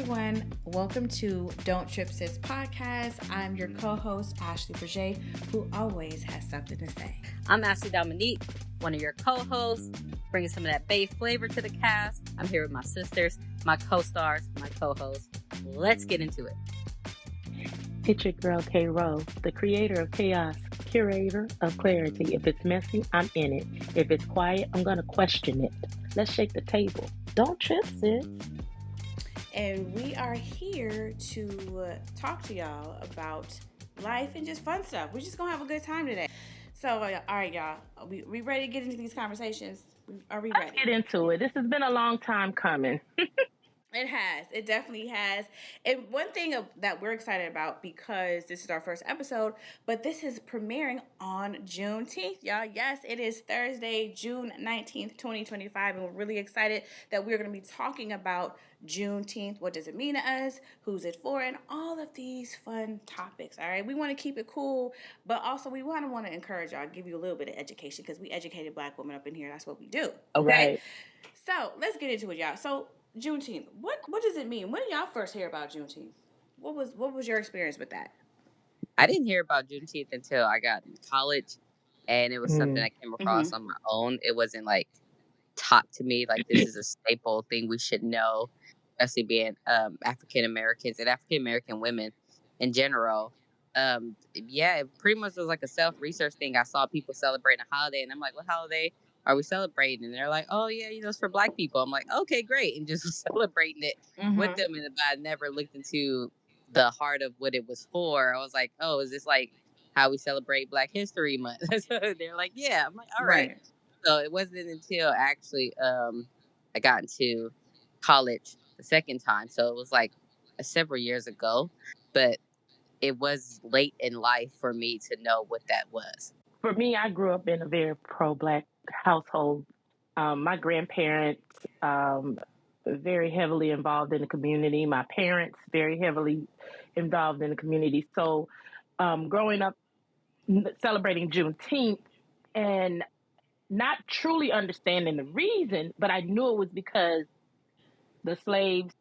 everyone. Welcome to Don't Trip Sis Podcast. I'm your co-host, Ashley Berger, who always has something to say. I'm Ashley Dominique, one of your co-hosts, bringing some of that Bay flavor to the cast. I'm here with my sisters, my co-stars, my co-hosts. Let's get into it. It's your girl, K. Rose, the creator of chaos, curator of clarity. If it's messy, I'm in it. If it's quiet, I'm going to question it. Let's shake the table. Don't trip, sis. And we are here to talk to y'all about life and just fun stuff. We're just going to have a good time today. So, all right, y'all. We ready to get into these conversations? Are we ready? Let's get into it. This has been a long time coming. It has. It definitely has. And one thing that we're excited about, because this is our first episode, but this is premiering on Juneteenth, y'all. Yes, it is Thursday, June 19th, 2025. And we're really excited that we're going to be talking about Juneteenth. What does it mean to us? Who's it for? And all of these fun topics. All right. We want to keep it cool, but also we want to encourage y'all, give you a little bit of education, because we educated Black women up in here. That's what we do. Okay. Right. So let's get into it, y'all. So Juneteenth. What does it mean? When did y'all first hear about Juneteenth? What was your experience with that? I didn't hear about Juneteenth until I got in college, and it was something I came across on my own. It wasn't like taught to me like this is a staple thing we should know, especially being African Americans and African American women in general. It pretty much was like a self-research thing. I saw people celebrating a holiday, and I'm like, what holiday are we celebrating? And they're like, oh, yeah, it's for Black people. I'm like, okay, great. And just celebrating it with them. And I never looked into the heart of what it was for. I was like, oh, is this like how we celebrate Black History Month? So they're like, yeah. I'm like, all right. So it wasn't until actually I got into college the second time. So it was like several years ago. But it was late in life for me to know what that was. For me, I grew up in a very pro-Black household. My grandparents, very heavily involved in the community. My parents, very heavily involved in the community. So growing up, celebrating Juneteenth and not truly understanding the reason, but I knew it was because the slaves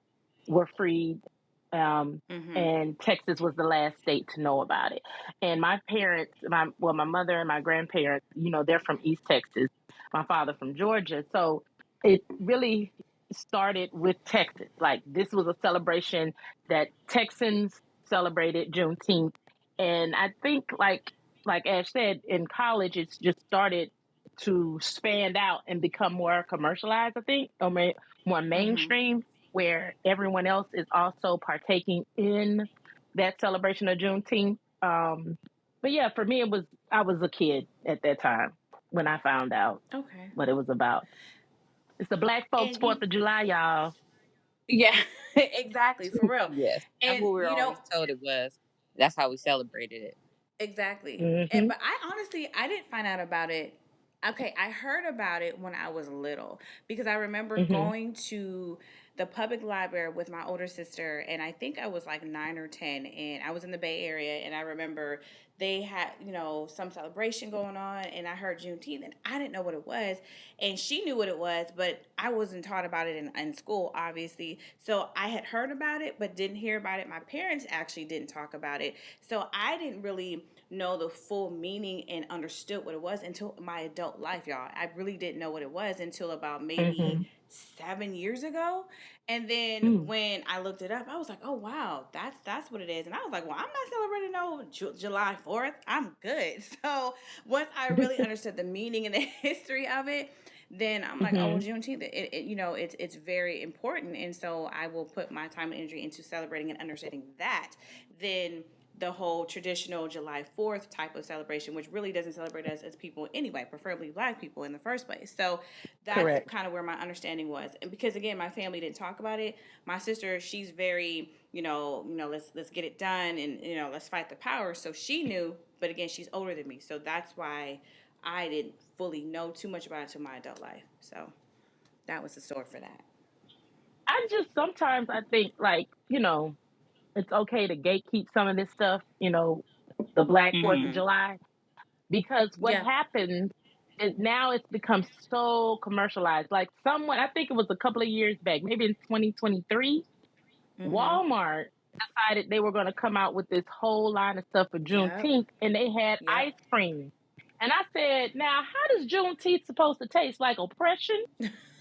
were freed. And Texas was the last state to know about it. And my parents, my mother and my grandparents, they're from East Texas, my father from Georgia. So it really started with Texas. Like, this was a celebration that Texans celebrated Juneteenth. And I think like Ash said, in college, it's just started to expand out and become more commercialized, I think, or more mainstream, where everyone else is also partaking in that celebration of Juneteenth. But yeah, for me, I was a kid at that time when I found out what it was about. It's the Black folks' 4th of July, y'all. Yeah, exactly, for real. Yes, that's what we were always told it was. That's how we celebrated it. Exactly. But I didn't find out about it. Okay, I heard about it when I was little, because I remember going to the public library with my older sister, and I think I was like 9 or 10, and I was in the Bay Area, and I remember they had, some celebration going on, and I heard Juneteenth, and I didn't know what it was, and she knew what it was, but I wasn't taught about it in school, obviously. So I had heard about it, but didn't hear about it. My parents actually didn't talk about it, so I didn't really know the full meaning and understood what it was until my adult life, y'all. I really didn't know what it was until about maybe 7 years ago. And then when I looked it up, I was like, oh, wow, that's what it is. And I was like, well, I'm not celebrating no July 4th. I'm good. So once I really understood the meaning and the history of it, then I'm like, oh, Juneteenth, it's very important. And so I will put my time and energy into celebrating and understanding that. Then the whole traditional July 4th type of celebration, which really doesn't celebrate us as people anyway, preferably Black people in the first place. So that's kind of where my understanding was. And because, again, my family didn't talk about it. My sister, she's very, let's get it done, and, let's fight the power. So she knew, but again, she's older than me. So that's why I didn't fully know too much about it until my adult life. So that was the story for that. Sometimes I think, it's okay to gatekeep some of this stuff, the Black 4th of July, because what happens is now it's become so commercialized. Like I think it was a couple of years back, maybe in 2023, Mm-hmm. Walmart decided they were going to come out with this whole line of stuff for Yep. Juneteenth, and they had Yep. ice cream. And I said, now, how does Juneteenth supposed to taste? Like oppression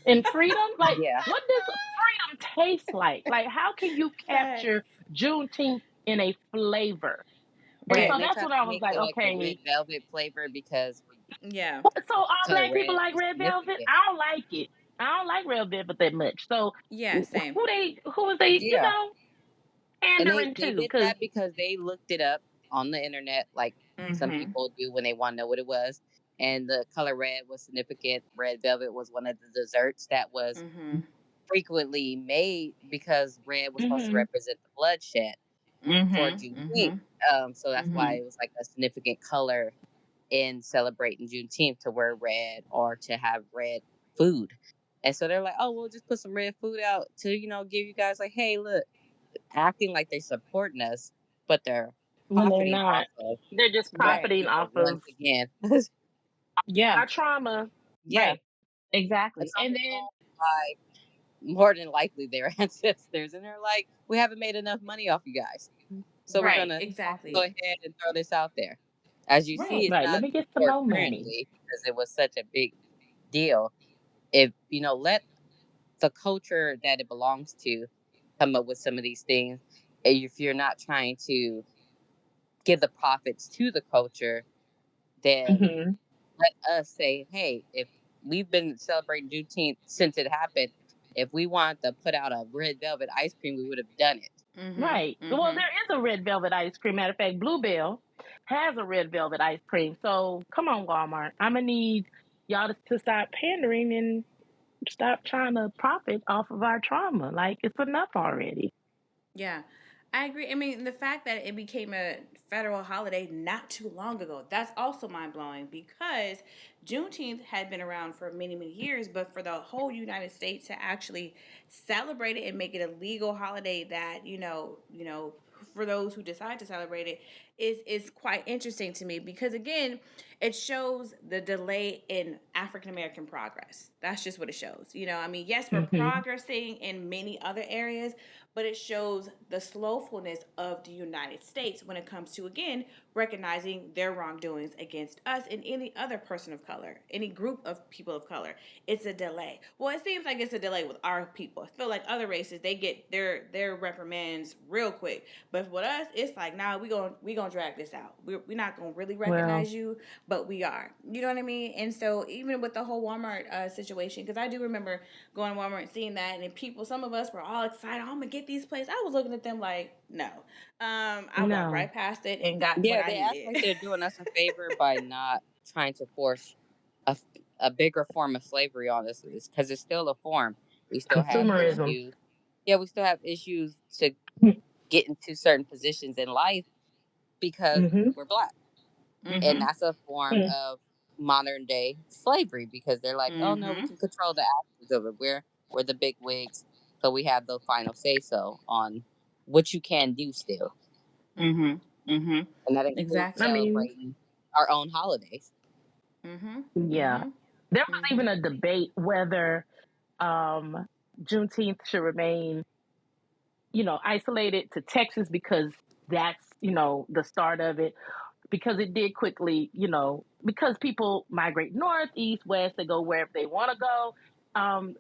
and freedom? Like, Yeah. what does freedom taste like? Like, how can you Facts. capture Juneteenth in a flavor? And Yeah, so and Right. they that's tried what to I was make like, it like a red okay. velvet flavor because Yeah. So all color black people red like was red velvet? significant. I don't like it. I don't like red velvet that much. So Yeah. Same. who is they, Yeah. And they pandering they to? did Because that because they looked it up on the internet, like some Mm-hmm. people do when they want to know what it was. And the color red was significant. Red velvet was one of the desserts that was Mm-hmm. frequently made because red was supposed to hmm represent the bloodshed for Mm-hmm. Juneteenth. Mm-hmm. So that's why Mm-hmm. it was like a significant color in celebrating Juneteenth to wear red or to have red food. And so they're like, oh, we'll just put some red food out to, give you guys like, hey, look, acting like they're supporting us, but they're when they're profiting not, off of they're just Black Right. profiting off people of once again. Yeah. our trauma. Yeah. Right. And Exactly. some And people then by more than likely their ancestors, and they're like, we haven't made enough money off you guys. So we're Right. gonna go Exactly. ahead and throw this out there. As you see, Right. it's right, let not me get some support more money. currently because it was such a big deal. If let the culture that it belongs to come up with some of these things. If you're not trying to give the profits to the culture, then hmm let us say, hey, if we've been celebrating Juneteenth since it happened, if we wanted to put out a red velvet ice cream, we would have done it. Mm-hmm. Right. Well, Mm-hmm. there is a red velvet ice cream. Matter of fact, Bluebell has a red velvet ice cream. So come on, Walmart. I'm gonna need y'all to stop pandering and stop trying to profit off of our trauma. Like it's enough already. Yeah, I agree. I mean, the fact that it became a federal holiday not too long ago, that's also mind blowing because Juneteenth had been around for many, many years, but for the whole United States to actually celebrate it and make it a legal holiday that, for those who decide to celebrate it is quite interesting to me because again, it shows the delay in African American progress. That's just what it shows. I mean, yes, we're hmm progressing in many other areas, but it shows the slowfulness of the United States when it comes to, again, recognizing their wrongdoings against us and any other person of color, any group of people of color. It's a delay. Well, it seems like it's a delay with our people. I feel like other races, they get their reprimands real quick. But with us, it's like, nah, we gonna drag this out. We're not gonna really Well, recognize you, but we are. You know what I mean? And so even with the whole Walmart situation, because I do remember going to Walmart and seeing that, and then some of us were all excited. Oh, I'm gonna get these plates. I was looking at them like, no. I walked no. right past it and got what Yeah, I they act like needed. they're doing us a favor by not trying to force a, a bigger form of slavery on us because it's still a form. We still have Mhm. Consumerism. issues. Yeah, we still have issues to get into certain positions in life because hmm we're Black. And Mhm. that's a form of modern day slavery because they're like, oh no, we Mhm. can control the actions of it. We're the big wigs, so we have the final say so on what you can do still, Mhm. Mhm. and that includes I Exactly. mean, celebrating our own holidays. Mhm. yeah. Mhm. There was even Mhm. a debate whether um, Juneteenth should remain, isolated to Texas because that's, the start of it. Because it did quickly, because people migrate north, east, west, they go wherever they want to go.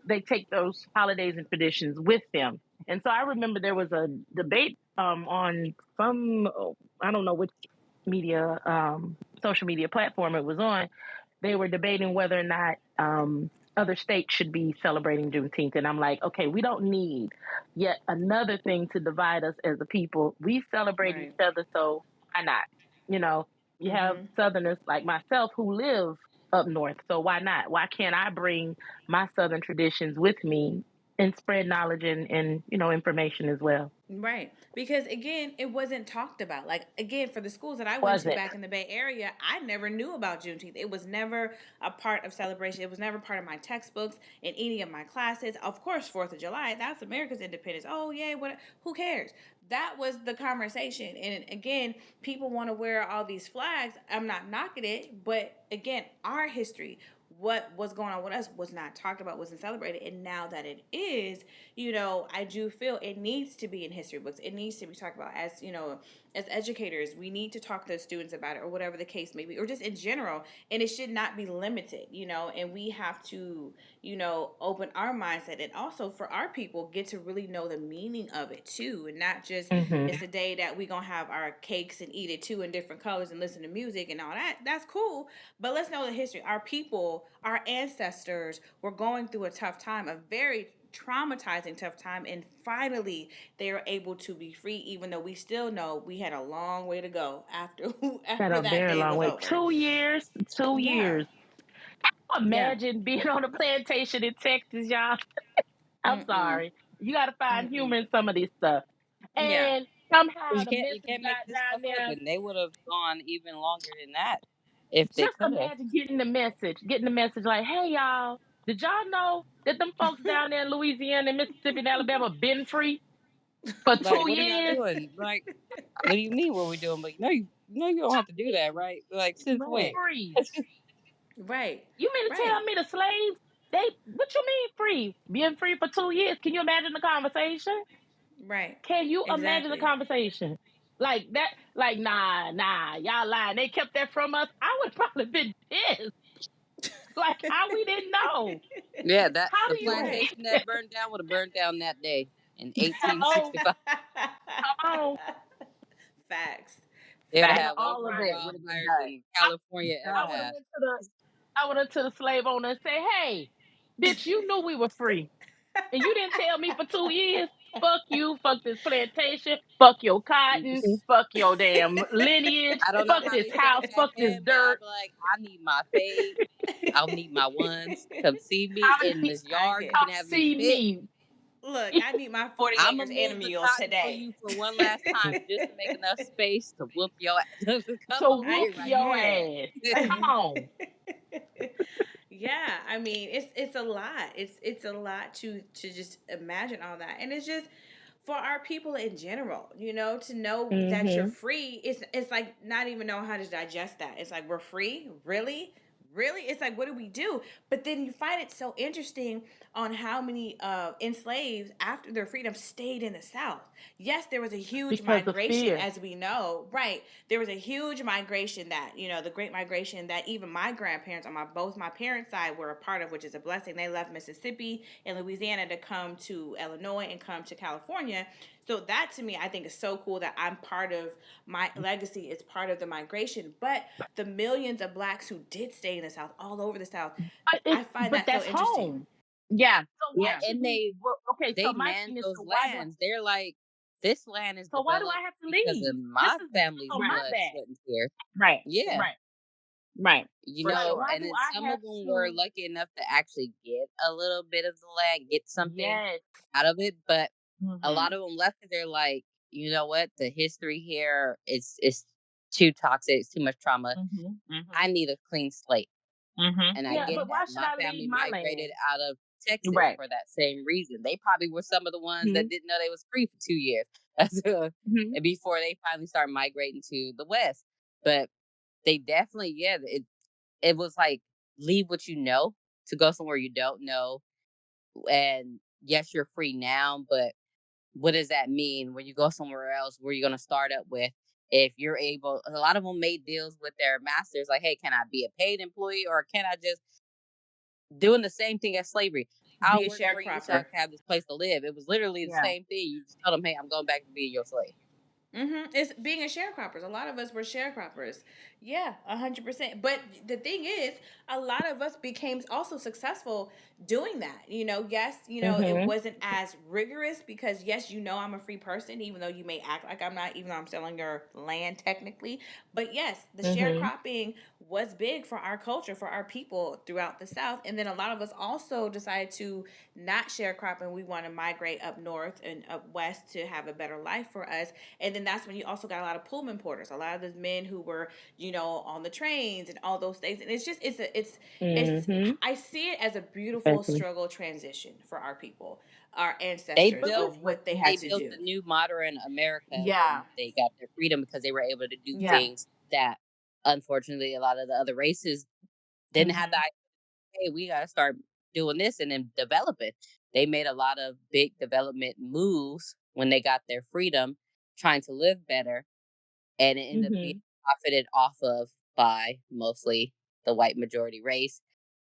They take those holidays and traditions with them. And so I remember there was a debate on some, I don't know which social media platform it was on. They were debating whether or not other states should be celebrating Juneteenth. And I'm like, okay, we don't need yet another thing to divide us as a people. We celebrate each Right. other, so why not? You know, you have Mhm. Southerners like myself who live up north, so why not? Why can't I bring my Southern traditions with me and spread knowledge and information as well? Right. Because again, it wasn't talked about. Like again, for the schools that I went to Wasn't. back in the Bay Area, I never knew about Juneteenth. It was never a part of celebration. It was never part of my textbooks in any of my classes. Of course, 4th of July, that's America's independence. Oh yay, what who cares? That was the conversation. And again, people want to wear all these flags. I'm not knocking it, but again, our history. what was going on with us was not talked about, wasn't celebrated. And now that it is, I do feel it needs to be in history books. It needs to be talked about as, as educators, we need to talk to students about it or whatever the case may be, or just in general. And it should not be limited, and we have to, open our mindset and also for our people get to really know the meaning of it too. And not just, Mm-hmm. it's a day that we gonna have our cakes and eat it too in different colors and listen to music and all that. That's cool. But let's know the history. Our people, our ancestors were going through a tough time, a very traumatizing tough time, and finally they are able to be free, even though we still know we had a long way to go after Had after a that very day long was way. over. 2 years, two Yeah. years. Yeah. Imagine being on a plantation in Texas, y'all. I'm Mm-mm. sorry. You got to find humor Mm-mm. in some of this stuff. Yeah. And somehow You the can't you message can't make got this down stuff up, there. and they would have gone even longer than that if they Just could have. imagine getting the message like, hey, y'all, did y'all know that them folks down there in Louisiana and Mississippi and Alabama been free for Like, two what are y'all years? doing? Like, what do you mean what we doing? Like, no, you don't have to do that, right? Like, since when? Right. Free. Right. You mean to Right. tell me the slaves, what you mean free? Being free for 2 years? Can you imagine the conversation? Right. Can you imagine the Exactly. conversation? Like that, like, nah, y'all lying. They kept that from us. I would probably been pissed. Like, how we didn't know? Yeah, that How the do you Right. plantation that burned down would have burned down that day in oh 1865. come on? Facts. They would have After had Facts. way all of more that would have been wildfires done. than California ever I would have God. had. went to the I would have to the slave owner and say, hey, bitch, you knew we were free. And you didn't tell me for 2 years. Fuck you, fuck this plantation, fuck your cotton, Mhm. fuck your damn lineage, I don't know fuck how this they feel house, back fuck this then, but I'd dirt. be like, I need my fade. I'll need my ones. Come see me How in many this I yard. You get come can have me see pick. me? Look, I need my 40 I'm gonna acres and a move the mule cotton for today. you for one last time, just to make enough space to whoop your ass. Come So on I whoop here right your can't. ass. now. Come on. Yeah, I mean, it's a lot. It's a lot to just imagine all that. And it's just for our people in general, to know that you're Mm-hmm. free. It's like not even knowing how to digest that. It's like we're free? Really? Really? It's like what do we do? But then you find it so interesting on how many enslaved after their freedom stayed in the South. Yes, there was a huge Because of migration, fear. as we know, right? There was a huge migration that, the Great Migration that even my grandparents on both my parents' side were a part of, which is a blessing. They left Mississippi and Louisiana to come to Illinois and come to California. So that to me, I think is so cool that I'm part of my legacy is part of the migration. But the millions of blacks who did stay in the South, all over the South, I find But that so that's interesting. home. Yeah, So why yeah, should and we? they Well, okay, so they my manned thing is, those so lands. They're like, this land is why do developed I have to because of leave? my This is family's on my blood, back. sweat, and tears. Right, Yeah, right, right, you right. know, Why and do then I some have of them were to? lucky enough to actually get a little bit of the land, get something Yes. out of it, but a lot Mm-hmm. of them left because they're like, you know what, the history here is too toxic, it's too much trauma. Mm-hmm. I Mm-hmm. need a clean slate. Mm-hmm. And I Yeah, get but that. why should My I leave family my migrated land? out of Texas Right. for that same reason. They probably were some of the ones Mm-hmm. that didn't know they was free for 2 years. That's Mm-hmm. and before they finally started migrating to the West. But they definitely, yeah, it was like leave what you know to go somewhere you don't know. And yes, you're free now, but what does that mean when you go somewhere else? Where you're going to start up with? If you're able, a lot of them made deals with their masters, like, hey, can I be a paid employee or can I just doing the same thing as slavery? Be I'll a work for you so I sharecropper. can have this place to live. It was literally the Yeah. same thing. You just tell them, hey, I'm going back to being your slave. It's being a sharecroppers. A lot of us were sharecroppers. Yeah, 100%. But the thing is, a lot of us became also successful doing that. Yes, it Mm-hmm. wasn't as rigorous because yes, I'm a free person, even though you may act like I'm not, even though I'm selling your land technically. But yes, the Mm-hmm. sharecropping was big for our culture, for our people throughout the South. And then a lot of us also decided to not sharecrop and we want to migrate up north and up west to have a better life for us. And then that's when you also got a lot of Pullman porters, a lot of those men who were, on the trains and all those things. And it's just, it's, Mm-hmm. I see it as a beautiful Exactly. struggle transition for our people, our They ancestors But built of listen. what they had they to built do. the new modern America Yeah. when they got their freedom because they were able to do Yeah. things that unfortunately a lot of the other races didn't have the Mm-hmm. idea. hey, we gotta start doing this and then developing. They made a lot of big development moves when they got their freedom, trying to live better, and it ended up being Mhm. profited off of by mostly the white majority race.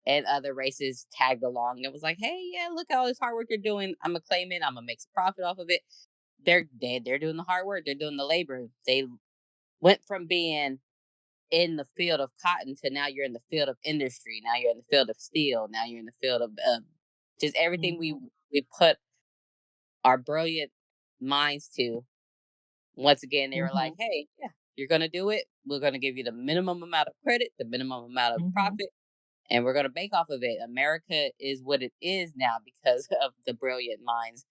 And other races tagged along and was like, "Hey, yeah, look at all this hard work you're doing. I'm gonna claim it. I'm gonna make some profit off of it." They're doing the hard work. They're doing the labor. They went from being in the field of cotton to now you're in the field of industry. Now you're in the field of steel. Now you're in the field of just everything Mhm. we put our brilliant minds to. Once again, they were like, Mhm. "Hey, yeah, you're gonna do it. We're gonna give you the minimum amount of credit, the minimum amount of Mhm. profit, and we're gonna bank off of it." America is what it is now because of the brilliant minds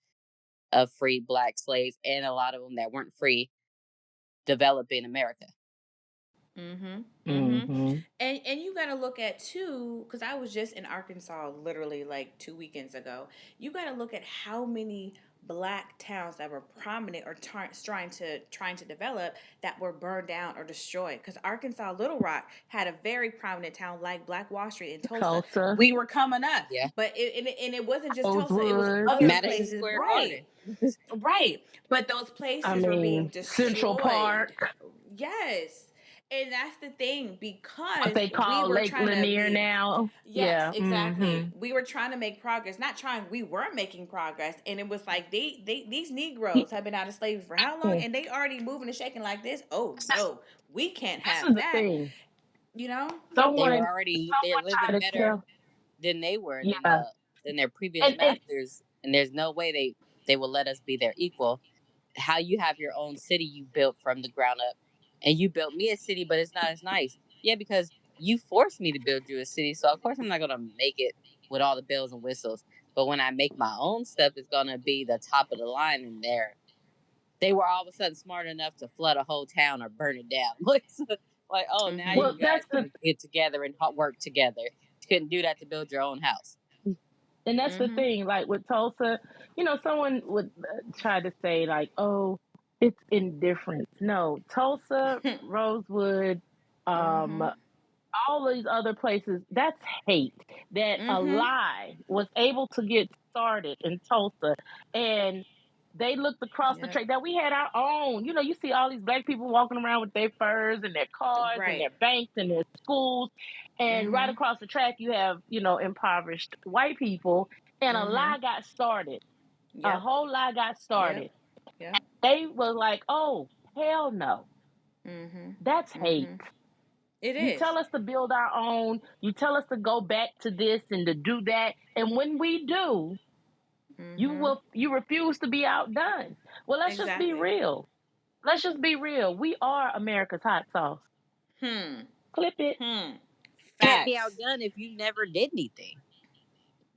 of free black slaves and a lot of them that weren't free developing America. Mhm. Mhm. Mhm. And you got to look at too, because I was just in Arkansas literally like 2 weekends ago. You got to look at how many black towns that were prominent or trying to develop that were burned down or destroyed. Because Arkansas Little Rock had a very prominent town like Black Wall Street in Tulsa. Tulsa, We were coming up, Yeah. but it wasn't just Tulsa; it was Rosewood. other Madison places. Square Right, Garden. right. But those I places were being mean, Central destroyed. Park, Yes. And that's the thing what because they we call were Lake trying to Lanier be, now. yes, Yeah. exactly. Mhm. We were trying to make progress, not trying, we were making progress. And it was like these He- Negroes have been out of slavery for how long? mm, And they already moving and shaking like this. Oh no, we can't This have is the that. thing. You know? Someone, They're someone living tried to better tell. than they were Yeah, than their previous and masters, and there's no way they will let us be their equal. How you have your own city you built from the ground up, and you built me a city, but it's not as nice. Yeah, because you forced me to build you a city, so of course I'm not gonna make it with all the bells and whistles. But when I make my own stuff, it's gonna be the top of the line. And they were all of a sudden smart enough to flood a whole town or burn it down. Like, oh, now Mhm. well, you guys that's the can get together and work together. You couldn't do that to build your own house. and that's the Mhm. thing. Like with Tulsa, someone would try to say like, "Oh, it's indifference." No, Tulsa, Rosewood, um, Mhm. all these other places, that's hate. That a Mhm. lie was able to get started in Tulsa. And they looked across the Yep. track that we had our own. You see all these black people walking around with their furs and their cars and Right. their banks and their schools. And right Mhm. across the track, you have, impoverished white people. And a Mhm. lie got started. A Yep. whole lie got Yep. started. Yep. They were like, oh, hell no. Mhm. That's hate. Mhm. It You is. tell us to build our own. You tell us to go back to this and to do that. And when we do, Mhm. you refuse to be outdone. Well, let's just be Exactly. real. Let's just be real. We are America's hot sauce. Hmm. Clip it. Hmm. Can't be Facts. outdone if you never did anything.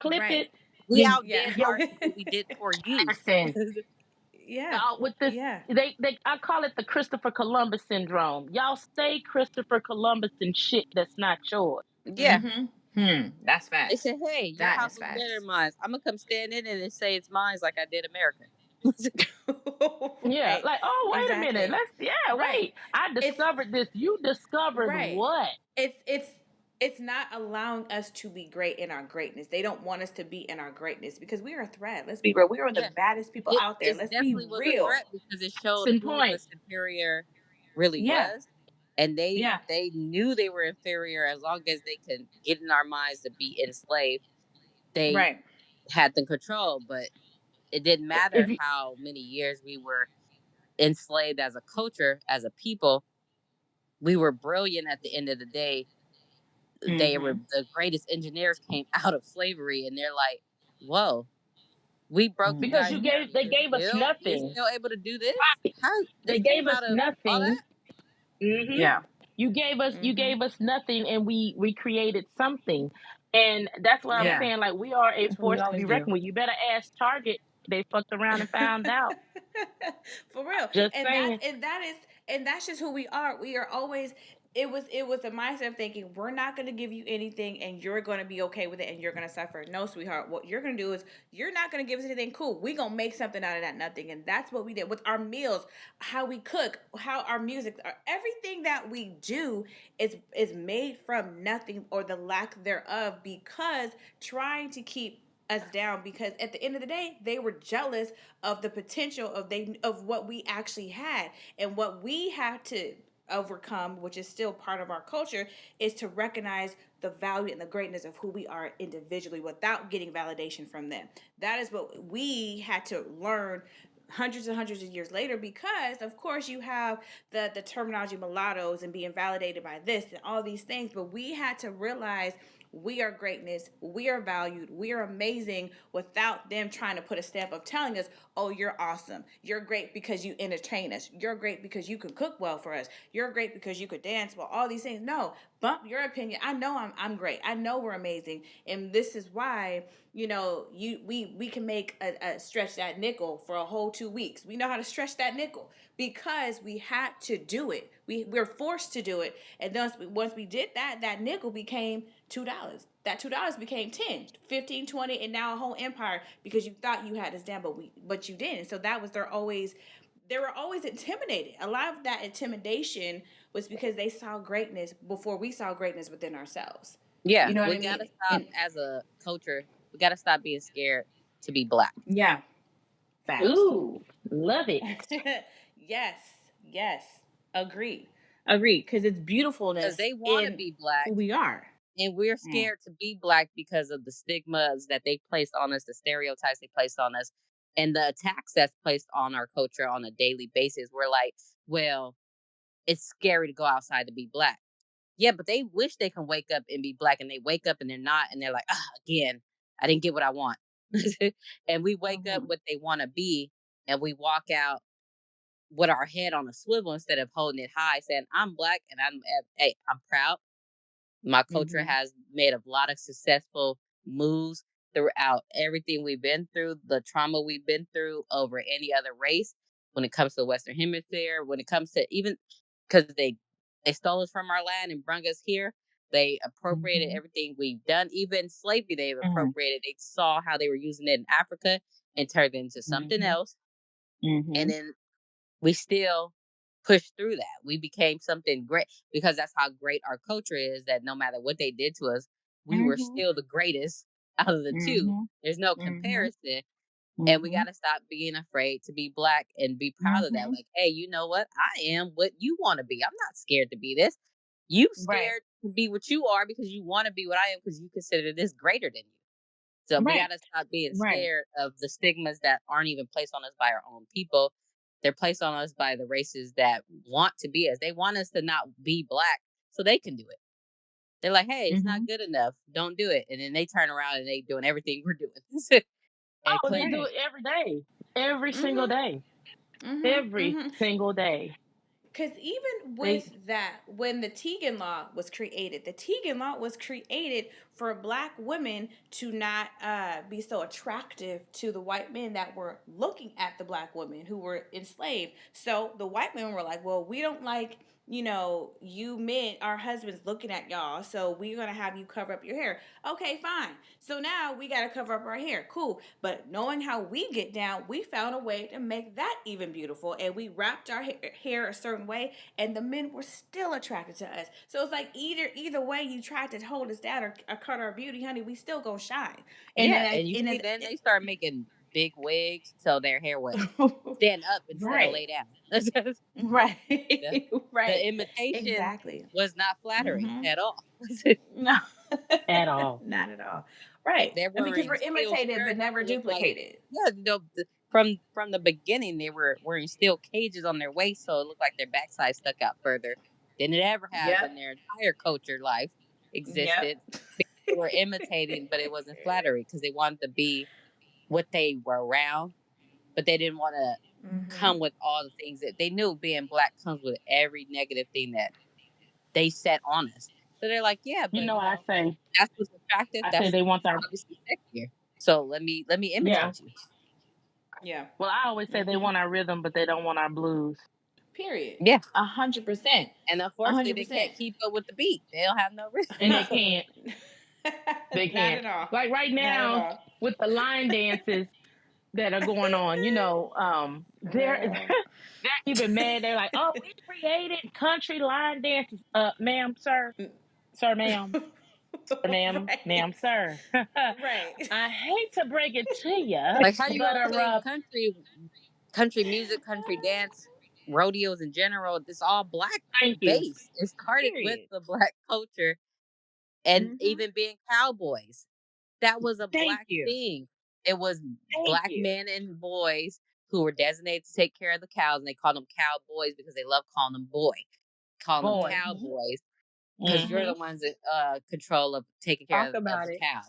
Clip Right. it. We You, Yeah. outdid yo, what we did for you. listen. Yeah. Y'all with this, Yeah. I call it the Christopher Columbus syndrome. Y'all say Christopher Columbus and shit that's not yours. Yeah. Mhm. Hmm. That's They facts. said, "Hey, your That house is is better than facts. mine. I'm gonna come stand in it and say it's mine like I did America." Yeah, Right. like, oh, wait a minute. Exactly. Yeah, Right. wait. I It's discovered this. You discovered right. what? It's not allowing us to be great in our greatness. They don't want us to be in our greatness because we are a threat. Let's be real. We are the Yeah, baddest people out there. it Let's be definitely was a real. threat because it showed In who point. the superior really Yeah. was, and Yeah. they knew they were inferior as long as they could get in our minds to be enslaved. They Right. had the control, but it didn't If matter you, how many years we were enslaved as a culture, as a people. We were brilliant at the end of the day. They were Mhm. the greatest engineers came out of slavery, and they're like, "Whoa, we broke you because guys Mhm. down. they gave us You're nothing. still able to do this? How They this gave came us out of all nothing. that?" Hmm. Yeah. You Mhm. gave us nothing, and we created something. And that's what I'm Yeah, Yeah. saying. Like, we are a That's what we force to always be do. reckoned with. You better ask Target. They fucked around and found out. For real. Just And saying. that's just who we are. We are always it was a mindset of thinking we're not going to give you anything and you're going to be okay with it and you're going to suffer. No, sweetheart, what you're going to do is you're not going to give us anything. Cool, we going to make something out of that nothing. And that's what we did with our meals, how we cook, how our music, everything that we do is made from nothing or the lack thereof, because trying to keep us down, because at the end of the day they were jealous of the potential of what we actually had. And what we had to overcome, which is still part of our culture, is to recognize the value and the greatness of who we are individually without getting validation from them. That is what we had to learn hundreds and hundreds of years later, because of course you have the terminology mulattoes and being validated by this and all these things, but we had to realize we are greatness, we are valued, we are amazing, without them trying to put a stamp of telling us, oh, you're awesome, you're great because you entertain us, you're great because you can cook well for us, you're great because you could dance well, all these things. No, bump your opinion. I know I'm great, I know we're amazing, and this is why, we can make a stretch that nickel for a whole 2 weeks. We know how to stretch that nickel because we had to do it. We're forced to do it. And thus, once we did that, that nickel became $2. That $2 became 10, 15, 20, and now a whole empire, because you thought you had this down, but you didn't. So that was they were always intimidated. A lot of that intimidation was because they saw greatness before we saw greatness within ourselves. Yeah, You know what we I mean? gotta stop as a culture. We gotta stop being scared to be Black. Yeah, facts. Ooh, love it. Yes, yes, agree, because it's Because beautifulness they want to in be who Black, we are. and we're Mm. scared to be Black because of the stigmas that they placed on us, the stereotypes they placed on us, and the attacks that's placed on our culture on a daily basis. We're like, well, it's scary to go outside to be Black. Yeah, but they wish they can wake up and be Black, and they wake up and they're not, and they're like, ah, again, I didn't get what I want. And we wake up Mhm. what they want to be, and we walk out with our head on a swivel instead of holding it high, saying, I'm Black and hey, I'm proud. My culture Mhm. has made a lot of successful moves throughout everything we've been through, the trauma we've been through over any other race when it comes to the Western Hemisphere, when it comes to even because they stole us from our land and brought us here. They appropriated Mhm. everything we've done, even slavery they've Mhm. appropriated. They saw how they were using it in Africa and turned it into something Mhm. else. And Mhm. then we still pushed through that. We became something great because that's how great our culture is, that no matter what they did to us, we were Mhm. still the greatest out of the two. Mhm. There's no Mhm. comparison. And we got Mhm. to stop being afraid to be Black and be proud of that. Mhm. Like, hey, you know what? I am what you want to be. I'm not scared to be this. You Right. scared to be what you are because you want to be what I am because you consider this greater than you. So we Right. got to stop being Right. scared of the stigmas that aren't even placed on us by our own people. They're placed on us by the races that want to be us. They want us to not be Black so they can do it. They're like, hey, it's not Mhm. good enough. Don't do it. And then they turn around and they doing everything we're doing and Oh, they claiming do Right. it every day. Every single Mhm. day. Mhm. Every Mhm. single day. Because even They with that, when the Tegan Law was created, the Tegan Law was created for Black women to not be so attractive to the white men that were looking at the Black women who were enslaved. So the white men were like, well, we don't like, you men, our husbands looking at y'all, so we're going to have you cover up your hair. Okay, fine. So now we got to cover up our hair. Cool. But knowing how we get down, we found a way to make that even beautiful. And we wrapped our hair a certain way, and the men were still attracted to us. So it's like either way you tried to hold us down or cut our beauty, honey, we still gonna shine. And yeah. then I And you and see, then they start making big wigs so their hair would stand up instead of right, lay down. the, right, right, the imitation exactly. was not flattering Mm-hmm. at all. No, at all. not at all. Right, They're and because wearing we're steel imitated but skirts never that look like, duplicated. yeah, from the beginning they were wearing steel cages on their waist, so it looked like their backside stuck out further than it ever has in Yep. their entire culture life Yep. existed. They were imitating, but it wasn't flattery because they wanted to be what they were around, but they didn't want to Mm-hmm. come with all the things that they knew being Black comes with every negative thing that they set on us. So they're like, yeah, You but know what that's what's attractive. I say That's they want our obviously sexier. So let me yeah. imitate you. Yeah. Well, I always say they Mm-hmm. want our rhythm, but they don't want our blues. Period. Yeah. 100%. And unfortunately, they can't keep up with the beat. They don't have no rhythm. And No. they can't. They Not can't. at all. Like right Not at now all. with the line dances that are going on, they're even mad. They're like, "Oh, we created country line dances." Ma'am, sir, ma'am, ma'am, Right. sir. Right. I hate to break it to you, Like, how you but gonna claim country music, country dance, rodeos in general? It's all black thank you. based. It started with Period. the black culture, and Mm-hmm. even being cowboys. That was a Thank black you. thing. It was Thank black you. men and boys who were designated to take care of the cows, and they called them cowboys because they love calling them calling them Boy. cowboys because you're Mm-hmm. the ones in control of taking care Talk of about the it. cows.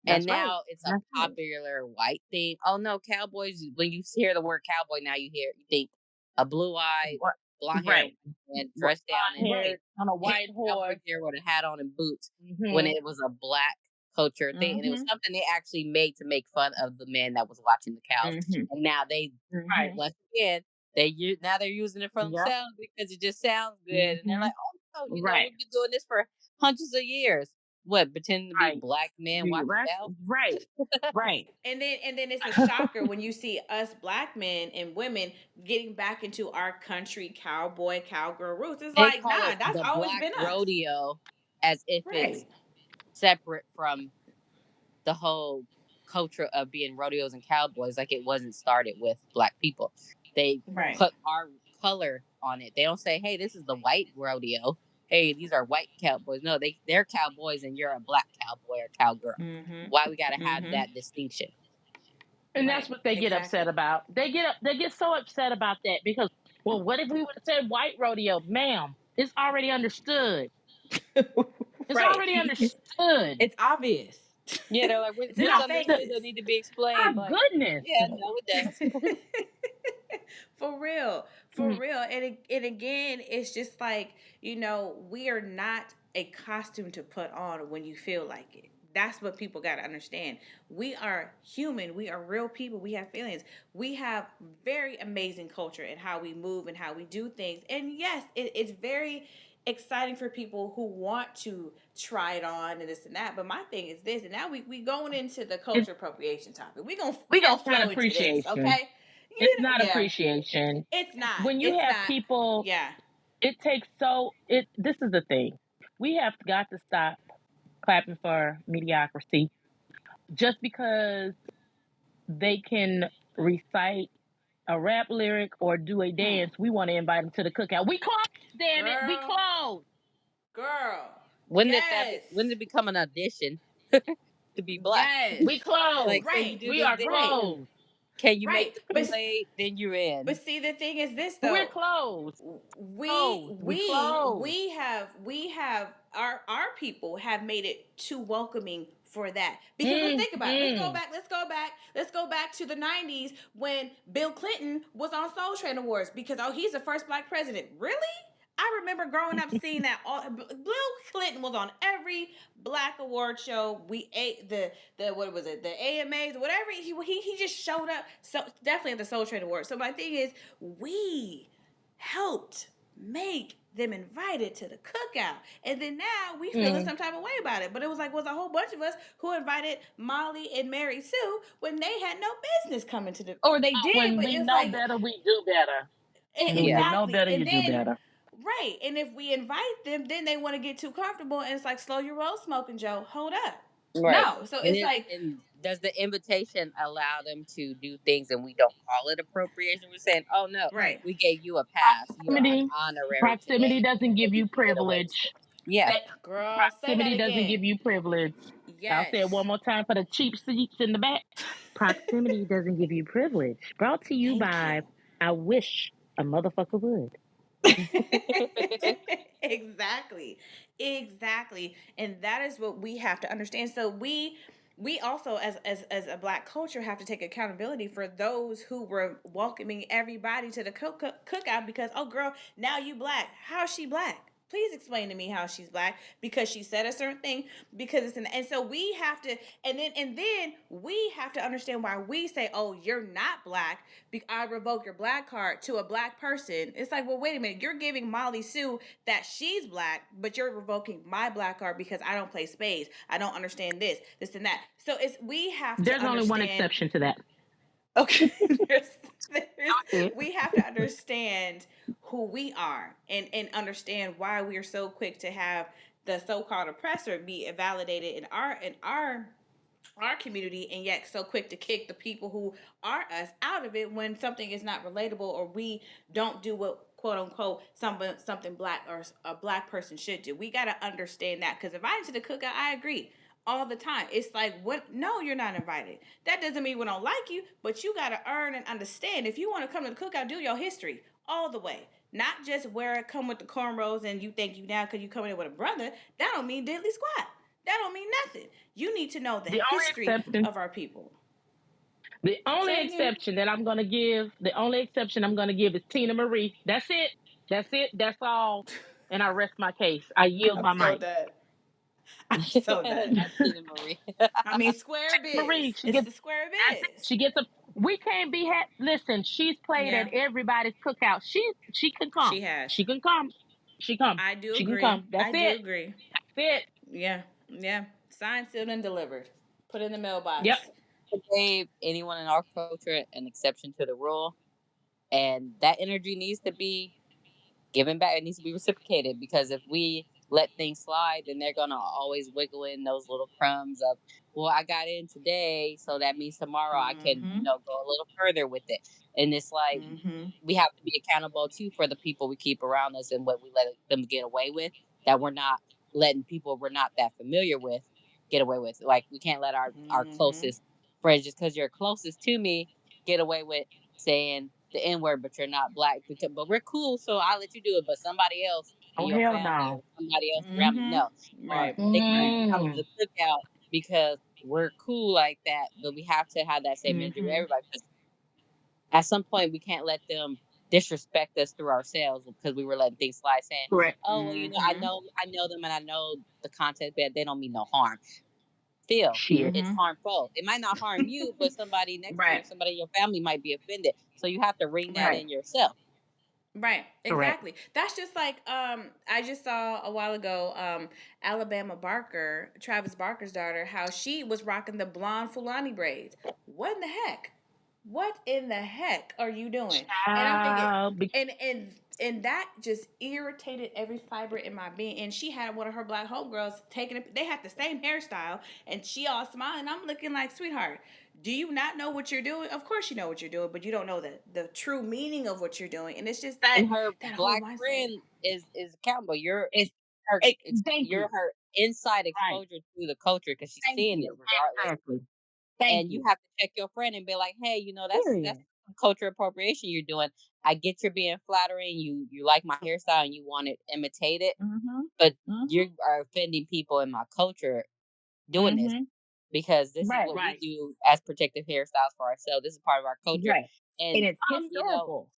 And That's right. now it's a That's right. popular white thing. Oh no, cowboys! When you hear the word cowboy, now you think a blue-eyed, What? blonde-haired Right. man What? dressed down in Hair on a white cowboy horse. gear with a hat on and boots. When Mm-hmm. it was a black culture thing, and it was Mm-hmm. something they actually made to make fun of the man that was watching the cows. Mm-hmm. And now Right. once again, now they're using it for Yep. themselves because it just sounds good, and they're Mm-hmm. like, oh no, Right. we've been doing this for hundreds of years. What, pretending to be Right. black men You watching right. cows? Right. Right. And then it's a shocker when you see us black men and women getting back into our country cowboy cowgirl roots. It's They like, call nah, it that's the always black been us. rodeo as if it's Right. separate from the whole culture of being rodeos and cowboys. Like, it wasn't started with black people. They Right. put our color on it. They don't say, hey, this is the white rodeo. Hey, these are white cowboys. No, they're cowboys and you're a black cowboy or cowgirl. Mm-hmm. Why we gotta have Mm-hmm. that distinction? And Right. that's what they get upset Exactly. about. They get so upset about that because, well, what if we would have said white rodeo, ma'am? It's already understood. It's Right. already understood. It's obvious. Yeah, they're like, It's in this our understood faces. don't need to be My explained. Like, goodness. yeah, no, it does. For real. For Mm. real. And again, it's just like, we are not a costume to put on when you feel like it. That's what people got to understand. We are human. We are real people. We have feelings. We have very amazing culture in how we move and how we do things. And yes, it's very exciting for people who want to try it on and this and that. But my thing is this, and now we going into the It's culture appropriation topic. We gonna it's not flow into this, appreciation. okay? It's not Yeah. appreciation. It's not. When you It's have not. people, Yeah. it takes so it. This is the thing. We have got to stop clapping for mediocrity just because they can recite a rap lyric or do a dance. We want to invite them to the cookout. We closed, damn it. We Girl. closed. Girl. When Yes. did it become an audition to be black? Yes. We closed. Like, so you Right. do We this are Right. dance. closed. Can you Right. make the Kool-Aid? Then you're in. But see, the thing is this We're though. closed. we Closed. We we closed. we have our people have made it too welcoming for that, because let's Mm, think about it. mm. Let's go back to the 90s when Bill Clinton was on Soul Train Awards, because he's the first black president. Really? I remember growing up seeing that Bill Clinton was on every black award show. We ate the what was it, the AMAs or whatever. He just showed up. So definitely at the Soul Train Awards. So my thing is, we helped make them invited to the cookout, and then now we feeling Mm. some type of way about it. But it was a whole bunch of us who invited Molly and Mary Sue when they had no business coming to the, or they did, When but we it's know like, better, we do better. And when you Yeah. know exactly. better, And you do then, better. right, and if we invite them, then they want to get too comfortable, and it's like, slow your roll, Smoking Joe, hold up. Right. No, so it's like, And does the invitation allow them to do things and we don't call it appropriation? We're saying, oh no, right. we gave you a pass. You're an Proximity. honorary Proximity today, doesn't so give you you can get away with privilege. it. Yeah. Girl, say that Proximity doesn't again. give you privilege. I'll say it Yes. one more time for the cheap seats in the back. Proximity doesn't give you privilege. Brought to you Thank by you. I Wish a Motherfucker Would. Exactly. Exactly. And that is what we have to understand. So we also, as a black culture, have to take accountability for those who were welcoming everybody to the cookout, because, oh girl, now you black. How's she black? Please explain to me how she's black because she said a certain thing because it's an and so we have to and then we have to understand why we say, oh, you're not black. I revoke your black card to a black person. It's like, well, wait a minute, you're giving Molly Sue that she's black, but you're revoking my black card because I don't play spades. I don't understand this and that. So it's we have to There's only one understand. exception to that. Okay, Okay. we have to understand who we are and understand why we are so quick to have the so-called oppressor be validated in our community, and yet so quick to kick the people who are us out of it when something is not relatable or we don't do what quote unquote something black or a black person should do. We got to understand that because if I into the cookout, I agree all the time. It's like, what? No, you're not invited. That doesn't mean we don't like you, but you got to earn and understand. If you want to come to the cookout, do your history all the way. Not just wear it, come with the cornrows, and you think you now because you coming in with a brother. That don't mean diddly squat. That don't mean nothing. You need to know the The only history exception, of our people. the only Say again. exception that I'm gonna give, the only exception I'm gonna give is Tina Marie. That's it. That's it. That's all. And I rest my case. I yield I'm my so mic. dead. I'm so dead. Not Tina Marie. I mean, square biz. Marie, she It's gets the square that's it. biz. She gets a. We can't be listen. She's played at Yeah, everybody's cookout. She can she come. has. She can come. She come. I do She can agree. come. That's I do it. agree. That's it. Yeah, yeah. Signed, sealed, and delivered. Put in the Yep. mailbox. Gave anyone in our culture an exception to the rule, and that energy needs to be given back. It needs to be reciprocated because if we let things slide, then they're gonna always wiggle in those little crumbs of, well, I got in today, so that means tomorrow I can, Mm-hmm. go a little further with it. And it's like Mm-hmm. we have to be accountable too for the people we keep around us and what we let them get away with. That we're not letting people we're not that familiar with get away with. Like we can't let our Mm-hmm. closest friends, just because you're closest to me, get away with saying the N word, but you're not black. But we're cool, so I'll let you do it. But somebody else in Oh your hell family no. or somebody else around me, no. Mm-hmm. Or Right. they can't Right. even come to Mm. the cookout because we're cool like that. But we have to have that same energy with Mm-hmm. everybody. Because at some point, we can't let them disrespect us through ourselves because we were letting things slide, saying, Correct. "Oh, well, Mm-hmm. I know them, and I know the content, but they don't mean no harm." Still, Shit. it's Mm-hmm. harmful. It might not harm you, but somebody next to you, Right. somebody in your family might be offended. So you have to ring that Right. in yourself. Right, Correct. exactly. That's just like I just saw a while ago Alabama Barker, Travis Barker's daughter, how she was rocking the blonde Fulani braids. What in the heck? What in the heck are you doing? And I'm thinking Be- and that just irritated every fiber in my being. And she had one of her black homegirls taking it. They had the same hairstyle, and she all smiling. I'm looking like, sweetheart, do you not know what you're doing? Of course you know what you're doing, but you don't know the true meaning of what you're doing. And it's just that And her that whole black mindset. friend is accountable. it's, thank You're you. her inside Right. exposure to the culture because she's Thank seeing it you. regardless. Exactly. Thank And you you. have to check your friend and be like, hey, that's Period. some culture appropriation you're doing. I get you're being flattering. You like my hairstyle and you want to imitate it, Mhm. but you Mhm. are offending people in my culture doing this Mhm. because this is Right. what we do as protective hairstyles for ourselves. This is part of our culture. Right. And And it's historical.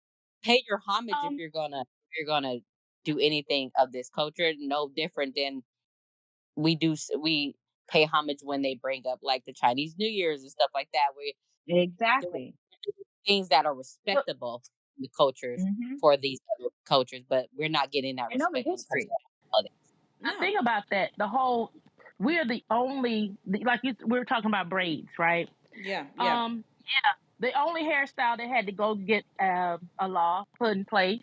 pay your homage Um. if you're gonna do anything of this culture. No different than we pay homage when they bring up like the Chinese New Year's and stuff like that. We're doing Exactly. things that are Look. respectable in the cultures Mhm. for these other cultures, but we're not getting that And know the respect when it comes history. to holidays. The No. thing about that, we're the only, like we were talking about braids, right? Yeah, yeah. Um. The only hairstyle that had to go get a law put in place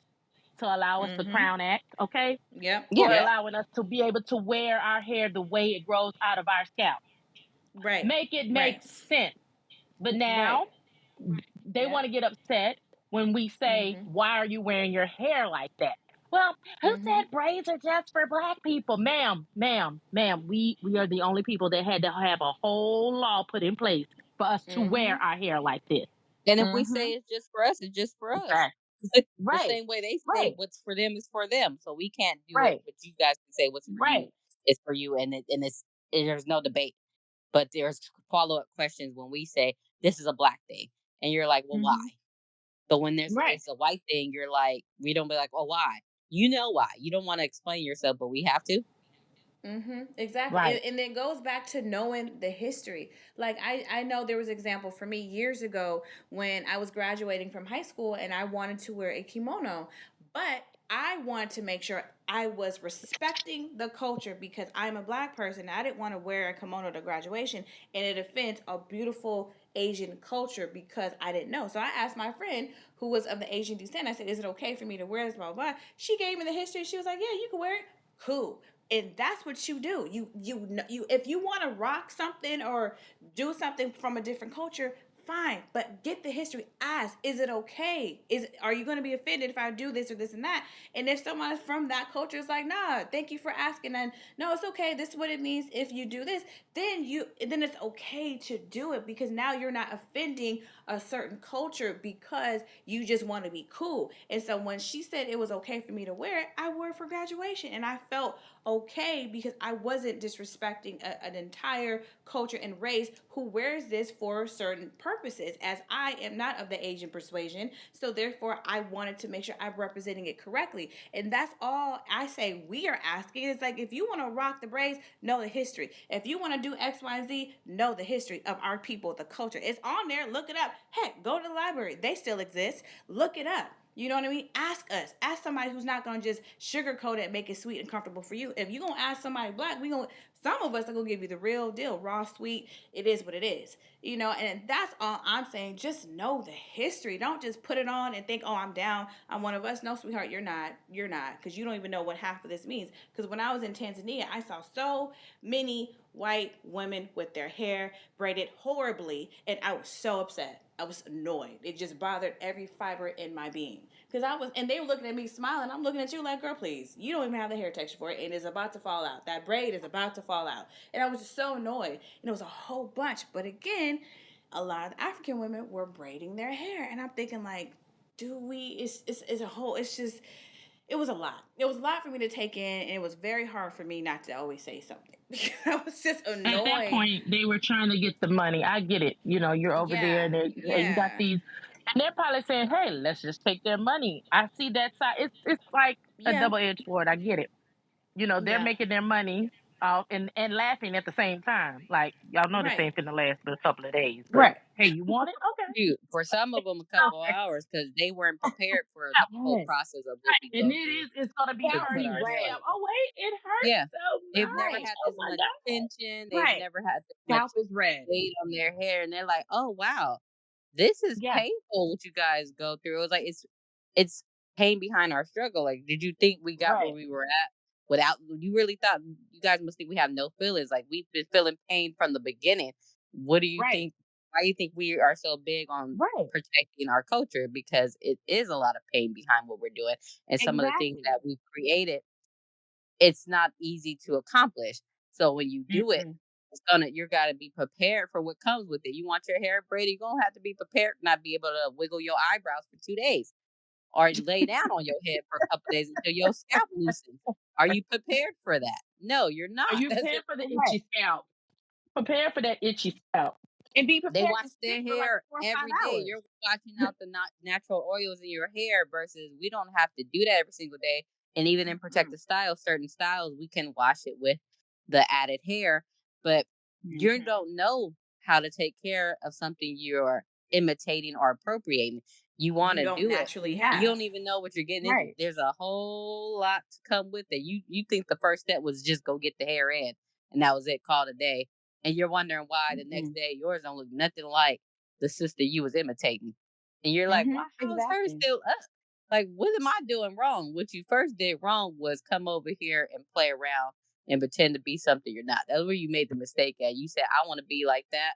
to allow us the Mm-hmm. Crown Act, okay, Yep. for Yep. allowing us to be able to wear our hair the way it grows out of our scalp. Right. Make it make Right. sense. But Right. now they Yep. want to get upset when we say, Mm-hmm. why are you wearing your hair like that? Well, who Mm-hmm. said braids are just for black people? Ma'am, we are the only people that had to have a whole law put in place for us to wear Mm-hmm. our hair like this. And if we Mm-hmm. say it's just for us, it's just for us. Okay. The Right, same way they say right, what's for them is for them. So we can't do it, right, but you guys can say what's for you right. is for you, there's no debate. But there's follow up questions when we say this is a black thing, and you're like, well, why? Hmm. But when Right. it's a white thing, you're like, we don't be like, oh, why? You know why. You don't want to explain yourself, but we have to. Exactly. Right. And it goes back to knowing the history. Like I know there was an example for me years ago when I was graduating from high school and I wanted to wear a kimono, but I wanted to make sure I was respecting the culture because I'm a black person. I didn't want to wear a kimono to graduation and it offends a beautiful Asian culture because I didn't know. So I asked my friend who was of the Asian descent, I said, is it okay for me to wear this, blah, blah, blah. She gave me the history. She was like, yeah, you can wear it. Cool. And that's what you do. You if you want to rock something or do something from a different culture, fine, but get the history. Ask, is it okay? Are you going to be offended if I do this or this and that? And if someone from that culture is like, nah, thank you for asking, and no, it's okay, this is what it means if you do this, then it's okay to do it because now you're not offending a certain culture because you just want to be cool. And so when she said it was okay for me to wear it, I wore it for graduation and I felt okay because I wasn't disrespecting an entire culture and race who wears this for certain purposes, as I am not of the Asian persuasion. So therefore, I wanted to make sure I'm representing it correctly. And that's all I say we are asking. It's like, if you want to rock the braids, know the history. If you want to do X, Y, and Z, know the history of our people, the culture. It's on there. Look it up. Heck, go to the library. They still exist. Look it up. You know what I mean? Ask us. Ask somebody who's not gonna just sugarcoat it and make it sweet and comfortable for you. If you're gonna ask somebody black, we gonna some of us are gonna give you the real deal, raw, sweet. It is what it is. You know, and that's all I'm saying. Just know the history. Don't just put it on and think, oh, I'm down. I'm one of us. No, sweetheart, you're not. You're not. Because you don't even know what half of this means. Because when I was in Tanzania, I saw so many white women with their hair braided horribly, and I was so upset. I was annoyed. It just bothered every fiber in my being. Because and they were looking at me smiling. I'm looking at you like, girl, please. You don't even have the hair texture for it, and it's about to fall out. That braid is about to fall out. And I was just so annoyed. And it was a whole bunch. But again, a lot of the African women were braiding their hair. And I'm thinking, like, do we, it's a whole, it's just, it was a lot. It was a lot for me to take in, and it was very hard for me not to always say something. I was just At that annoyed. point, they were trying to get the money. I get it. You know, you're over there Yeah, and you got yeah, these, and they're probably saying, "Hey, let's just take their money." I see that side. It's like a yeah, double edged sword. I get it. You know, they're yeah. making their money off and laughing at the same time. Like, y'all know this Right, ain't finna last but a couple of days, but right. hey, you want it? Okay, Shoot, for some of them, a couple of okay. hours because they weren't prepared for the whole Yes. process of what Right. we And go through it's gonna be to put hurting. our hair Bam. on. Oh wait, it hurts Yeah, so they've never much. had Oh this my much god. tension. They've Right. never had this much Scalp is red. weight on their hair, and they're like, "Oh wow, this is Yeah. painful. What you guys go through?" It was like it's pain behind our struggle. Like, did you think we got where Right. we were at without? You really thought you guys must think we have no feelings? Like we've been feeling pain from the beginning. What do you Right. think? Why do you think we are so big on Right. protecting our culture? Because it is a lot of pain behind what we're doing, and some of the things Exactly. that we've created, it's not easy to accomplish. So when you do it, Mm-mm. you gotta be prepared for what comes with it. You want your hair braided, you're gonna have to be prepared to not be able to wiggle your eyebrows for 2 days or lay down on your head for a couple days until your scalp loosens. Are you prepared for that? No, you're Are not. you That's prepared it. for the Right. itchy scalp? Prepare for that itchy scalp. And be They prepared wash to sit their for like hair 4 or 5 every day. hours. You're washing out the not natural oils in your hair versus we don't have to do that every single day. And even in Mm-mm. protective styles, certain styles, we can wash it with the added hair. But you Mm-hmm. don't know how to take care of something you're imitating or appropriating. You want You to don't do it. naturally You have. don't even know what you're getting into. Right. There's a whole lot to come with it. You think the first step was just go get the hair in, and that was it, call it a day. And you're wondering why the next Mm-mm. day yours don't look nothing like the sister you was imitating. And you're like, Mm-hmm. why, how is hers Exactly. still up? Like, what am I doing wrong? What you first did wrong was come over here and play around and pretend to be something you're not. That's where you made the mistake at. You said, I want to be like that.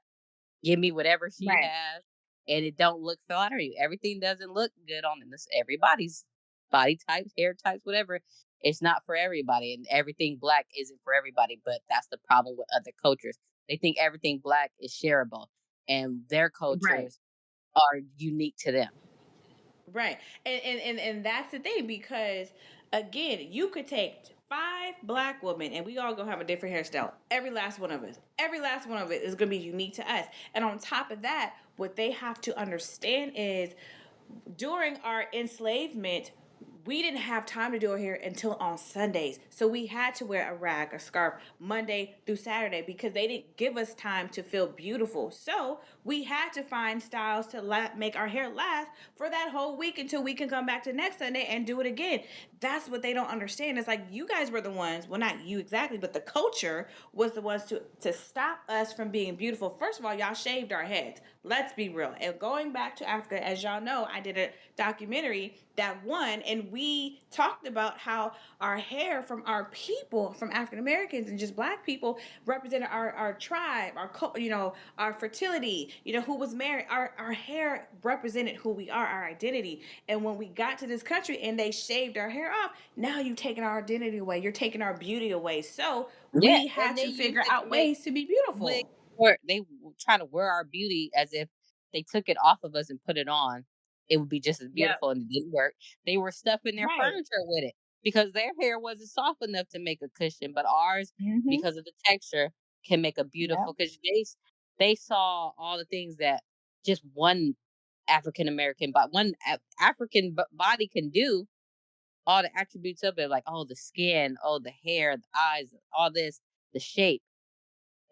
Give me whatever she Right. has. And it don't look flattering. Everything doesn't look good on this everybody's body types, hair types, whatever. It's not for everybody. And everything black isn't for everybody. But that's the problem with other cultures. They think everything black is shareable. And their Right. cultures are unique to them. Right. And that's the thing because again, you could take five black women and we all gonna have a different hairstyle. Every last one of us. Every last one of it is gonna be unique to us. And on top of that, what they have to understand is during our enslavement, we didn't have time to do our hair until on Sundays. So we had to wear a rag, a scarf, Monday through Saturday because they didn't give us time to feel beautiful. So we had to find styles to make our hair last for that whole week until we can come back to next Sunday and do it again. That's what they don't understand. It's like you guys were the ones, well, not you exactly, but the culture was the ones to stop us from being beautiful. First of all, y'all shaved our heads. Let's be real. And going back to Africa, as y'all know, I did a documentary that won, and we talked about how our hair from our people, from African Americans and just black people, represented our tribe, our fertility, who was married. Our hair represented who we are, our identity. And when we got to this country and they shaved our hair off, now you've taken our identity away. You're taking our beauty away. So Yeah, we had and they to use figure it to out make ways to be beautiful. they try to wear our beauty as if they took it off of us and put it on. It would be just as Yep. beautiful, and it didn't work. They were stuffing their Right. furniture with it because their hair wasn't soft enough to make a cushion, but ours, Mm-hmm. because of the texture, can make a Yep. beautiful. Because they saw all the things that just one African American, but one African body can do. All the attributes of it, like the skin, the hair, the eyes, all this, the shape.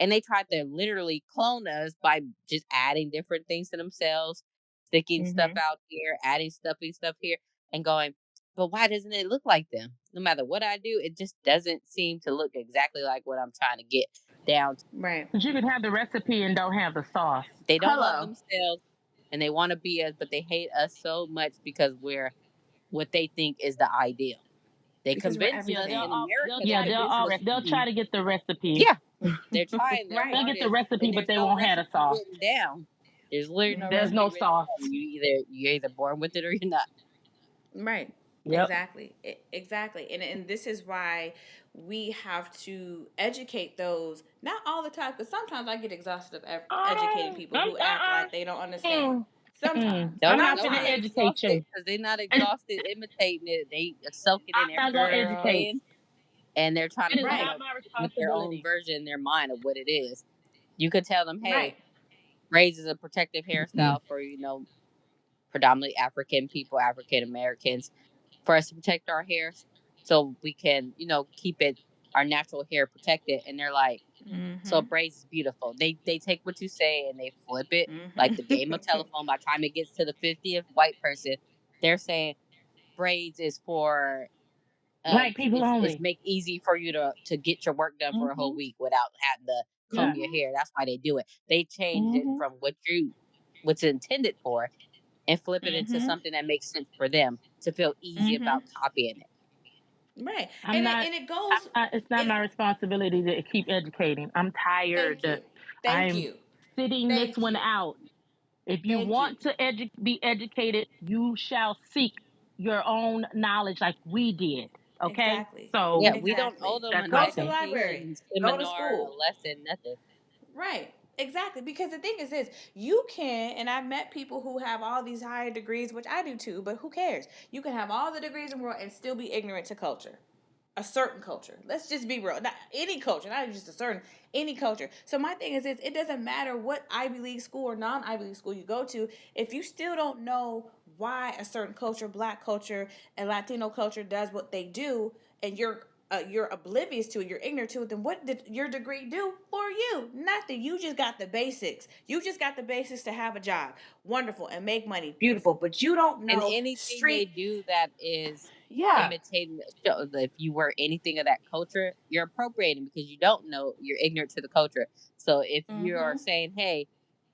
And they tried to literally clone us by just adding different things to themselves, sticking stuff Mm-hmm. out here, adding stuff here, and going, but why doesn't it look like them? No matter what I do, it just doesn't seem to look exactly like what I'm trying to get down to. Right. Because you can have the recipe and don't have the sauce. They don't love Hello. themselves and they want to be us, but they hate us so much because we're what they think is the ideal. They Because we're convince us everything. in America Yeah, that they'll this is what they'll try to get the recipe. yeah, they're trying their Right. They'll get the hardest, recipe, and but there's they no won't have the recipe sauce. written down. There's literally no There's recipe no written sauce. down. You're either born with it or you're not. Right. Yep. Exactly. Exactly. And this is why we have to educate those, not all the time, but sometimes I get exhausted of educating people who act like they don't understand. Sometimes. I'm Don't not don't gonna be Sometimes. educate exhausted you. because they're not And exhausted imitating it. They soak it in I'm their not gonna educate. brain and they're trying to It is come Right. not up my with their own responsibility. version in their mind of what it is. You could tell them, hey, Right. braids is a protective Mm. hairstyle for predominantly African people, African Americans, for us to protect our hair so we can, keep it our natural hair protected. And they're like, so Mm-hmm. braids is beautiful. They take what you say and they flip it like the game of Mm-hmm. telephone. By the time it gets to the 50th white person, they're saying braids is for Black people it's only. make easy for you to get your work done for a whole Mm-hmm. week without having to comb Yeah. your hair. That's why they do it. They changed it Mm-hmm. from what's intended for and flip it into Mm-hmm. something that makes sense for them to feel easy Mm-hmm. about copying it. Right. I'm And not. it goes It's not it my responsibility to keep educating. I'm thank tired. you. Thank I'm you. sitting this Thank one you. out. If you Thank you. want to be educated, you shall seek your own knowledge like we did. Okay? Exactly. Yeah, So we don't owe Exactly. them that's an my Go to the thing. library. education, Go to seminar, a school. lesson, nothing. Right. Exactly. Because the thing is this, you can, and I've met people who have all these higher degrees, which I do too, but who cares? You can have all the degrees in the world and still be ignorant to culture. A certain culture. Let's just be real. Not any culture, not just a certain, any culture. So my thing is this, it doesn't matter what Ivy League school or non-Ivy League school you go to, if you still don't know why a certain culture, black culture and Latino culture does what they do, and you're oblivious to it, you're ignorant to it, then what did your degree do for you? Nothing. You just got the basics. You just got the basics to have a job. Wonderful and make money. Beautiful. But you don't And know anything they street. do that is Yeah. imitating, so if you were anything of that culture, you're appropriating because you don't know, you're ignorant to the culture. So if you're Mm-hmm. saying, hey,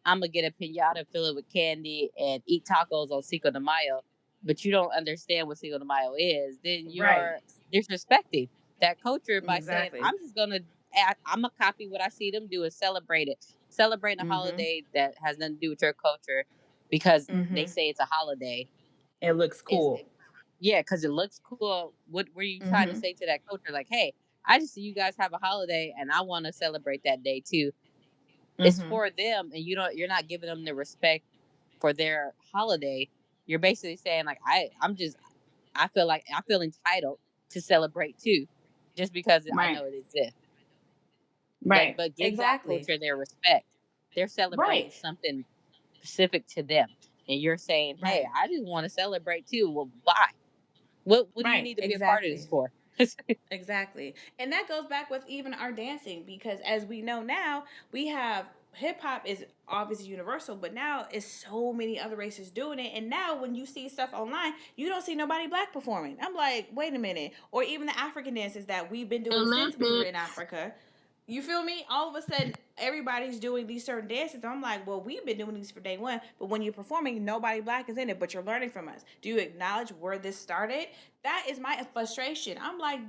I'm gonna get a pinata, fill it with candy, and eat tacos on Cinco de Mayo, but you don't understand what Cinco de Mayo is, then Right. you're disrespecting that culture by saying, Exactly. I'm just gonna I'm gonna copy what I see them do and celebrate it. Celebrating a Mm-hmm. holiday that has nothing to do with your culture because they Mm-hmm. say it's a holiday It looks is cool. yeah, because it looks cool. What were you trying to Mm-hmm. say to that culture? Like, hey, I just see you guys have a holiday and I want to celebrate that day too. It's Mm-hmm. for them and you're not giving them the respect for their holiday. You're basically saying like I feel entitled to celebrate too, just because I Right. know it exists. Right. But give that Exactly. culture their respect. They're celebrating Right. something specific to them. And you're saying, hey, Right. I just want to celebrate too. Well, why? What do you Right, need to be a part of this exactly. for? Exactly. And that goes back with even our dancing because as we know now, we have hip hop is obviously universal, but now it's so many other races doing it. And now when you see stuff online, you don't see nobody black performing. I'm like, wait a minute. Or even the African dances that we've been doing since we were in Olympics. Africa. You feel me? All of a sudden, everybody's doing these certain dances. I'm like, well, we've been doing these for day one, but when you're performing, nobody black is in it, but you're learning from us. Do you acknowledge where this started? That is my frustration. I'm like,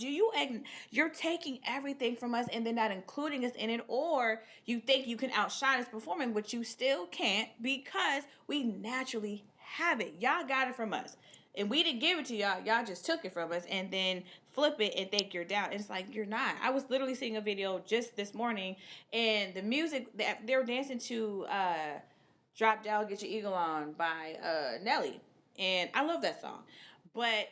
you're taking everything from us and then not including us in it, or you think you can outshine us performing, but you still can't because we naturally have it. Y'all got it from us. And we didn't give it to y'all. Y'all just took it from us and then flip it and think you're down. It's like you're not. I was literally seeing a video just this morning, and the music that they were dancing to "Drop Down, Get Your Eagle On" by Nelly, and I love that song. But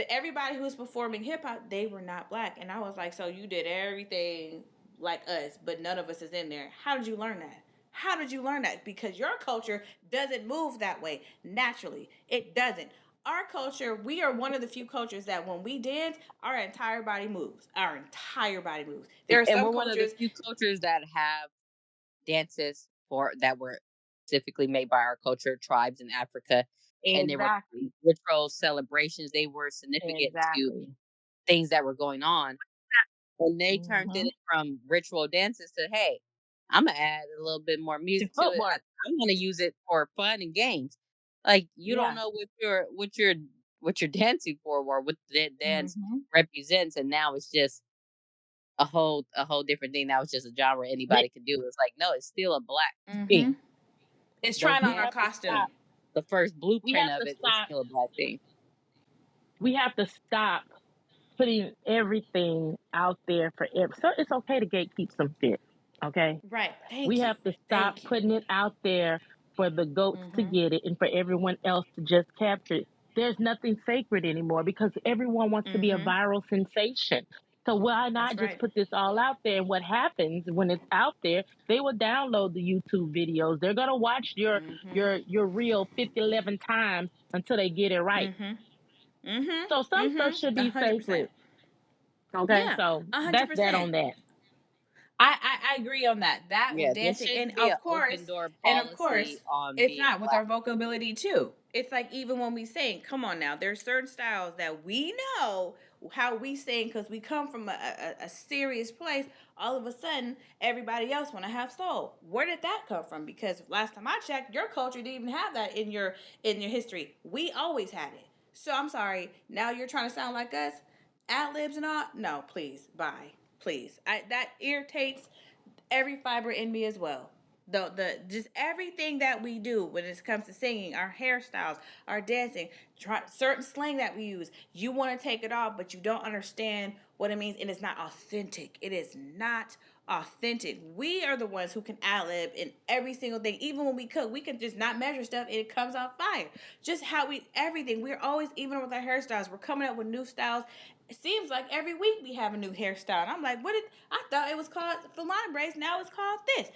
everybody who was performing hip hop, they were not black, and I was like, so you did everything like us, but none of us is in there. How did you learn that? How did you learn that? Because your culture doesn't move that way naturally. It doesn't. Our culture, we are one of the few cultures that when we dance, our entire body moves. Our entire body moves. There are And some we're one of the cultures, few cultures that have dances for that were specifically made by our culture, tribes in Africa, and they were Exactly. ritual celebrations. They were significant to Exactly. things that were going on, and they turned Mm-hmm. it from ritual dances to, hey, I'm gonna add a little bit more To music to it. footwork. I'm gonna use it for fun and games. Like you don't Yeah. know what you're dancing for or what the dance Mm-hmm. represents, and now it's just a whole different thing. Now it's just a genre They, anybody can do. It's like no, it's still a black mm-hmm, thing. is Those trying we on our have to dances, costume. stop. the first We blueprint have of to it is stop. still a black thing. We have to stop putting everything out there for every. So it's okay to gatekeep some shit. Okay. Right. We Thank you. have to stop Thank you. putting it out there for the goats to Mm-hmm. get it and for everyone else to just capture it. There's nothing sacred anymore because everyone wants to be a Mm-hmm. viral sensation. So why not That's just right. put this all out there? And what happens when it's out there? They will download the YouTube videos. They're gonna watch your Mm-hmm. your your reel 50, 11 times until they get it right. Mm-hmm. Mm-hmm. So some stuff Mm-hmm. should A be hundred sacred. percent. Okay, Yeah. so A hundred that's that percent. on that. I agree on that. That Yeah, with there dancing, shouldn't be an open door and of course, policy on it's being not with our black. vocability too. It's like even when we sing, come on now, there's certain styles that we know how we sing because we come from a serious place. All of a sudden, everybody else want to have soul. Where did that come from? Because last time I checked, your culture didn't even have that in your history. We always had it. So I'm sorry. Now you're trying to sound like us, ad libs and all. No, please, bye, please. That irritates every fiber in me as well. The just everything that we do when it comes to singing, our hairstyles, our dancing, certain slang that we use. You want to take it off, but you don't understand what it means, and it's not authentic. It is not authentic. We are the ones who can ad lib in every single thing. Even when we cook, we can just not measure stuff and it comes out fire. Just how we everything. We're always even with our hairstyles. We're coming up with new styles. It seems like every week we have a new hairstyle. And I'm like, what did I thought it was called Falana braids? Now it's called this.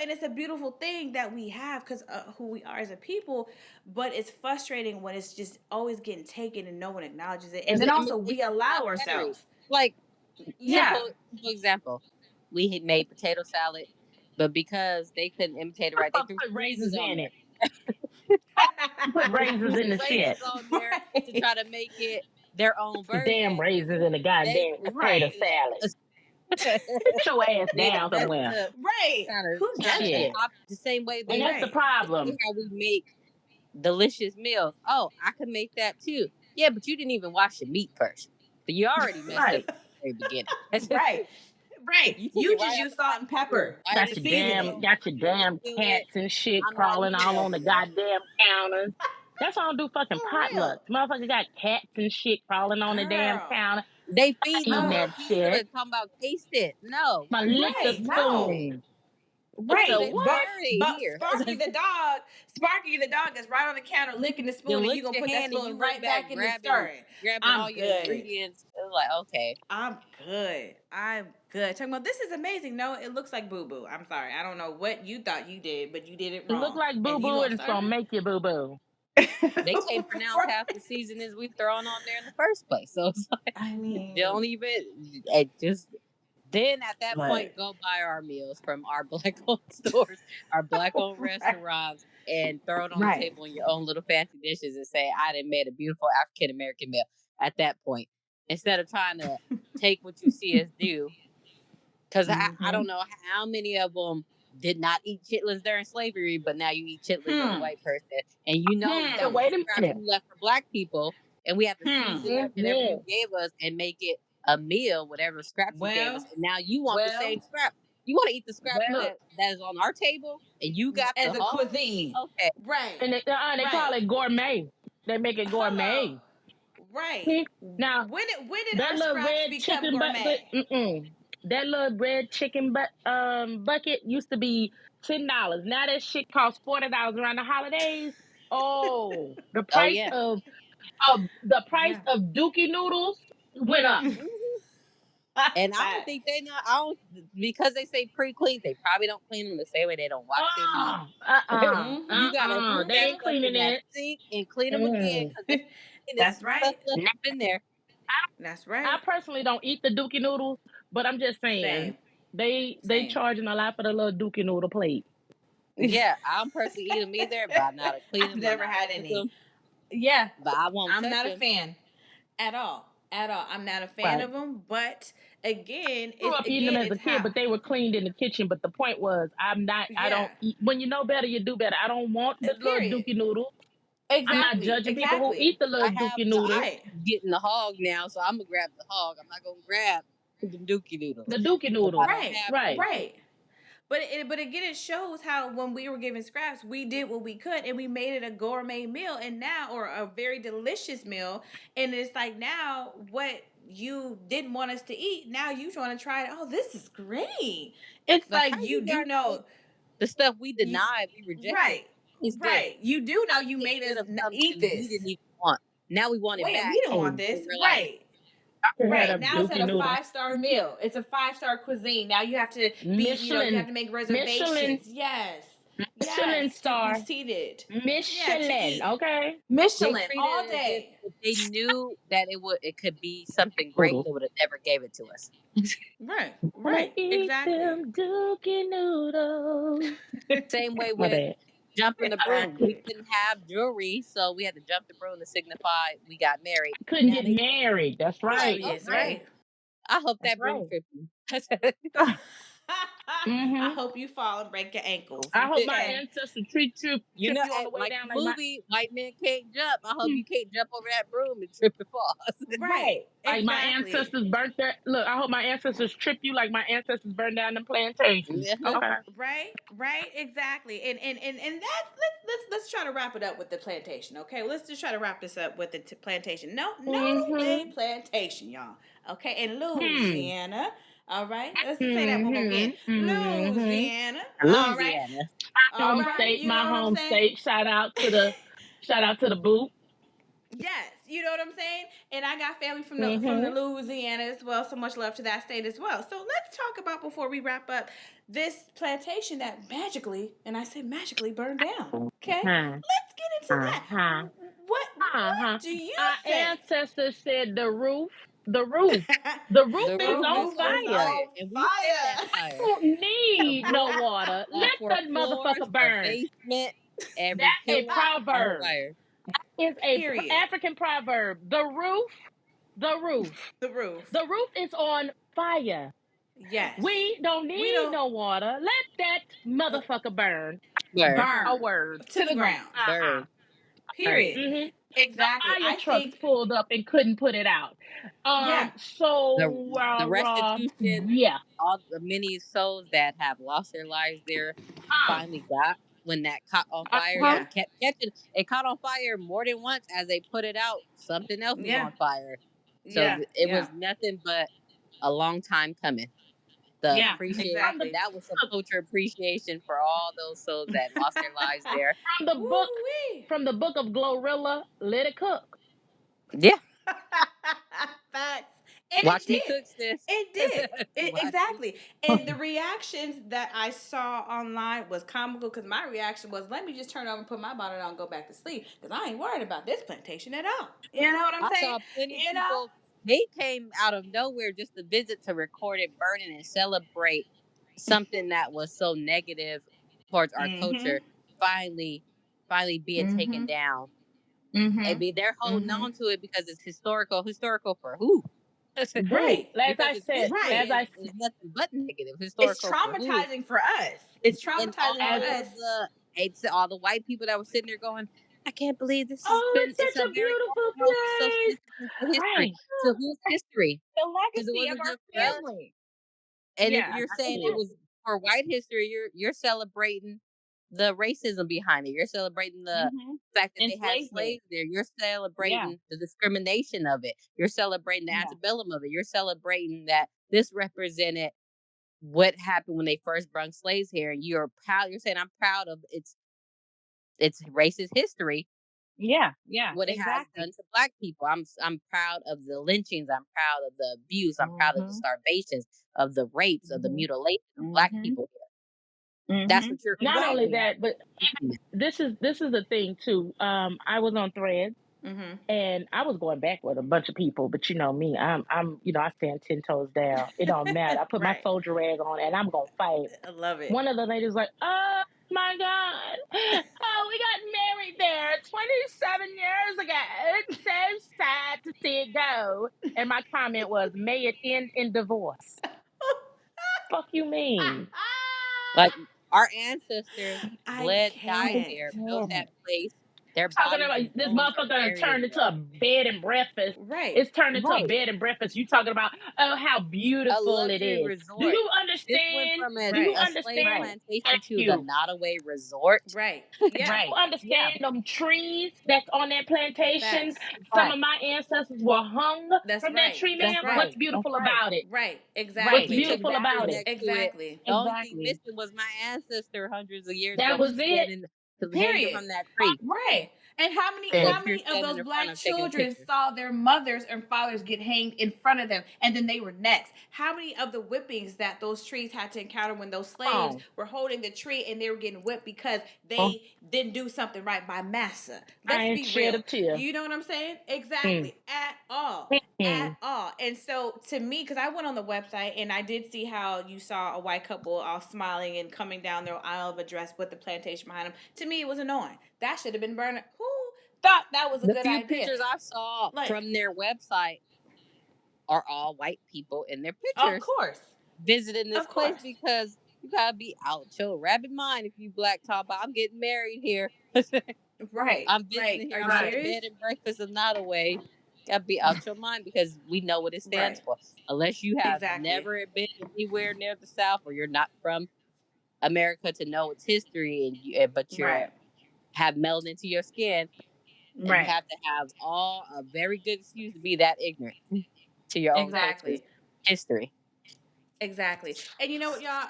And it's a beautiful thing that we have because who we are as a people. But it's frustrating when it's just always getting taken and no one acknowledges it. And then also we Imitation's allow not better. ourselves. Like Yeah. simple example, we had made potato salad, but because they couldn't imitate it right, they threw Put some raisins raisins on in there. it. Put They threw raisins in some the raisins shit. on there to Right. try to make it their own The damn version. raisins in the They goddamn potato Right. salad. they Sit your ass down messed somewhere. up Right. trying to Who trying does to Shit. that? copy the same way And they that's the Right. see problem. how we make delicious meals. Oh, I could make that too. Yeah, but you didn't even wash the meat first. So you already messed up Right. at the very beginning. That's just, Right. Right. you took You it just right out use the salt pot. and You pepper right to in Got the your season damn it. middle. got your Let damn do it. cats and shit I'm not crawling even all on gonna the try. goddamn counters. That's why I don't do fucking For potlucks. real. Motherfucker got cats and shit crawling on the damn Girl. counter. They feeding them Eating Oh, little that pieces of shit. it, talking about taste it. No, My you lick got the right. No. spoon. you What put the Right. it. what? Why But are they but here? Sparky the dog is right on the counter licking the You spoon and you lift gonna your put that hand and spoon you look right back, back in the grabbing stirring. grabbing all I'm your good. ingredients. It's like okay, I'm good. I'm good. Talking about this is amazing. No, it looks like boo boo. I'm sorry. I don't know what you thought you did, but you did it It look wrong. like boo And you boo gonna and it's serve gonna it? make you boo boo. They can't pronounce half the seasonings we throwing on there in the first place. So it's like, I mean, don't even, it just, then at that point, Right. go buy our meals from our Black-owned stores, our Black-owned Right. restaurants, and throw it on the Right. table in your own little fancy dishes and say, I done made a beautiful African-American meal at that point. Instead of trying to take what you see as due. Because I don't know how many of them did not eat chitlins during slavery, but now you eat chitlins as a white person. And you know that was Wait the a scraps minute. you left for Black people. And we have to season whatever you gave us and make it a meal, whatever scraps you gave us. And now you want the same scrap. You want to eat the scraps that is on our table, and you got as the a hog? cuisine. Okay. Right. And they call it gourmet. They make it gourmet. Right. See? Now, when did that our little scraps red become chicken gourmet? that little red chicken bucket used to be $10. Now that shit costs $40 around the holidays. Oh, the price of Dookie noodles went up. And I don't think because they say pre-clean, they probably don't clean them the same way they don't wash their meat. You gotta hook They that ain't stuff in cleaning that it. sink and clean them again, because That's right. stuff left up in there. That's right. I personally don't eat the Dookie noodles, but I'm just saying they charging a lot for the little Dookie noodle plate. Yeah, I don't personally eat them either, but I know how to clean them. I've never had any. Them, yeah, but I won't. I'm touch not them. a fan at all. At all, I'm not a fan of them. But again, I grew up eating them as a kid, but they were cleaned in the kitchen. But the point was, I'm not. I don't eat. When you know better, you do better. I don't want the little Dookie noodle. Exactly. I'm not judging people who eat the little Dookie noodle. Getting the hog now, so I'm gonna grab the hog. I'm not gonna grab the Dookie noodles. The Dookie noodle, right. But again, it shows how when we were given scraps, we did what we could and we made it a gourmet meal, and now, or a very delicious meal. And it's like, now what you didn't want us to eat, now you want to try it. Oh, this is great. It's like, you do know the stuff we denied, we rejected. Right. Right. You do know you made us eat this. We didn't even want. Now we want it back. We don't want this. Right. Right. Now it's at a 5-star meal. It's a 5-star cuisine. Now you have to be, you have to make reservations. Yes. Michelin star. To be seated. Michelin. Okay. Michelin all day. If they knew that it could be something great, they would have never gave it to us. Right. Right. Exactly. Them Dookie noodles. Same way with jumping the broom. We couldn't have jewelry, so we had to jump the broom to signify we got married. Couldn't get married. That's right. Yes, right. I hope that broom tripped you. I hope you fall and break your ankles. I hope my ancestors treat you. You know, all the way like down the movie, White Men Can't Jump. I hope you can't jump over that broom and trip and fall. Right. Like my ancestors burnt that. Look, I hope my ancestors trip you like my ancestors burned down the plantations. Yeah. Okay. Right. Exactly. And that let's try to wrap it up with the plantation. Okay. Let's just try to wrap this up with the plantation. Nottoway Plantation, y'all. Okay. In Louisiana. All right. Let's say that one more again. Louisiana. All right. My home state. Shout out to the boot. Yes, you know what I'm saying? And I got family from the Louisiana as well, so much love to that state as well. So let's talk about, before we wrap up, this plantation that magically, and I say magically, burned down. Okay? Let's get into that. What do you think? Our ancestors said the roof is on fire. And we that fire. I don't need no water. Let that motherfucker burn. Basement, that's a proverb. It's a African proverb. The roof is on fire. Yes. We don't need no water. Let that motherfucker burn. A word. To the ground. Burn. Period. Mm-hmm. Exactly. The fire trucks pulled up and couldn't put it out. So the restitution, all the many souls that have lost their lives there finally got when that caught on fire and kept catching. It caught on fire more than once. As they put it out, something else was on fire. So it was nothing but a long time coming. Appreciation. Exactly. That was some culture appreciation for all those souls that lost their lives there. From the book of Glorilla, let it cook. Yeah. Facts. And Watch it me did. cook, sis. It did. Watch me. Exactly. And the reactions that I saw online was comical because my reaction was, let me just turn over and put my bonnet on and go back to sleep because I ain't worried about this plantation at all. You know what I'm I saying? saw plenty of You know? people. They came out of nowhere just to visit, to record it burning and celebrate something that was so negative towards our Mm-hmm. culture finally being taken Mm-hmm. down. I Mm-hmm. mean, they're holding Mm-hmm. on to it because it's historical. Historical for who? Right. Right. Because it's history Right. is nothing but negative. It's Historical for who? traumatizing for us. It's And traumatizing for as all us. of the it's all the white people that were sitting there going, I can't believe this has oh, been. it's It's such a a very beautiful old, it's so significant to place. history. Right. To whose history? The Because it legacy of wasn't our just for us. family. And if Yeah, you're saying it exactly. was for white history, you're celebrating the racism behind it. You're celebrating the Mm-hmm. fact that they had Enslavement. slaves there. You're Yeah. celebrating the discrimination of it. You're celebrating the Yeah. antebellum of it. You're celebrating that this represented what happened when they first brought slaves here. And you're proud. You're saying I'm proud of its racist history, Yeah. Yeah. what it has Exactly. done to black people. I'm proud of the lynchings. I'm proud of the abuse. I'm proud of the Mm-hmm. starvations, of the rapes, of the Mm-hmm. mutilation of black Mm-hmm. people here. That's Mm-hmm. what you're Not only Exactly. commemorating. that, but this is the thing too. I was on Threads Mm-hmm. and I was going back with a bunch of people, but you know me, I'm I stand 10 toes down. It don't matter. I put my Right. soldier rag on and I'm gonna fight. I love it. One of the ladies was like, oh my God. Oh, we got married there 27 years ago. It's so sad to see it go. And my comment was, may it end in divorce. Fuck you mean? Like our ancestors I bled, died I can't. there, built that can't. place. Their Talking bodies about and this bones are motherfucker done buried turned into there. a bed and breakfast. Right. It's turned into a Right. bed and breakfast. You talking about, oh, how A beautiful it luxury is. Do resort. you This went understand? from Do you Right. a slave understand? Right. plantation Thank to the you. Nottoway Resort. Right. Do Yeah. you Right. Yeah. understand them trees that's on that plantation? Facts. Some Right. of my ancestors were hung That's from that right. tree, That's ma'am. That's right. What's right. That's beautiful right. about it? Right. What's If you Exactly. took beautiful batteries about it? next to it, Exactly. the only thing Exactly. missing was my ancestor hundreds of years That ago was it. standing hanging Period. from that tree. Right. And And how That you're many of standing those in front black of taking a children picture. saw their mothers and fathers get hanged in front of them and then they were next? How many of the whippings that those trees had to encounter when those slaves oh, were holding the tree and they were getting whipped because oh, they didn't do something right by massa? I Let's ain't be shed a real. tear. You know what I'm saying? Mm, Exactly. At all. At mm, all. And so to me, because I went on the website and I did see how you saw a white couple all smiling and coming down their aisle of a dress with the plantation behind them. To me, it was annoying. That should have been burned. Who thought that was a The good few idea? pictures I saw Like, from their website are all white people in their of pictures course. visiting this Of place course. because you gotta be out your rabbit mind if you black talk about I'm getting married here. Right. I'm Like, visiting are here. you I'm at right. the serious? bed and breakfast of Nottoway. Gotta be out your mind because we know what it stands Right. for. Unless you have Exactly. never been anywhere near the South or you're not from America to know its history, but you're Right. have melanin to your skin, and you Right. have to have all a very good excuse to be that ignorant to your own country's Exactly. history. Exactly. And you know what, y'all?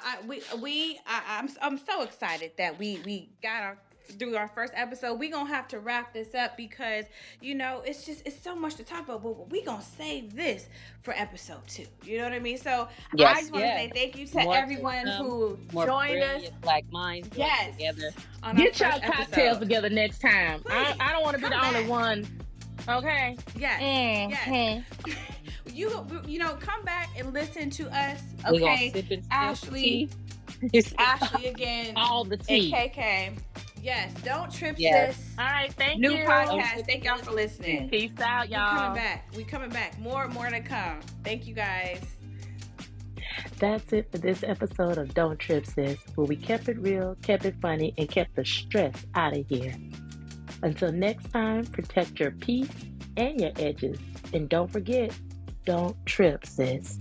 I'm so excited that we got our through our first episode. We gonna have to wrap this up because it's so much to talk about. But we gonna save this for episode 2. You know what I mean? So I Yes, just want to say thank you to more to everyone come. who More joined us. brilliant black minds working Yes, together. on our Get y'all first cocktails episode. together next time. Please, I don't want to be come the only back. one. Okay. Yes, yes. Mhm. You know, come back and listen to us. We gonna Okay, sip and Ashley. tea. Ashley again. All the And tea. KK. Yes, Don't Trip Yes. Sis. All right. Thank New you. podcast. Thank y'all for listening. Peace out, We y'all. coming back. We coming back. More to come. Thank you guys. That's it for this episode of Don't Trip Sis, where we kept it real, kept it funny, and kept the stress out of here. Until next time, protect your peace and your edges. And don't forget, don't trip, sis.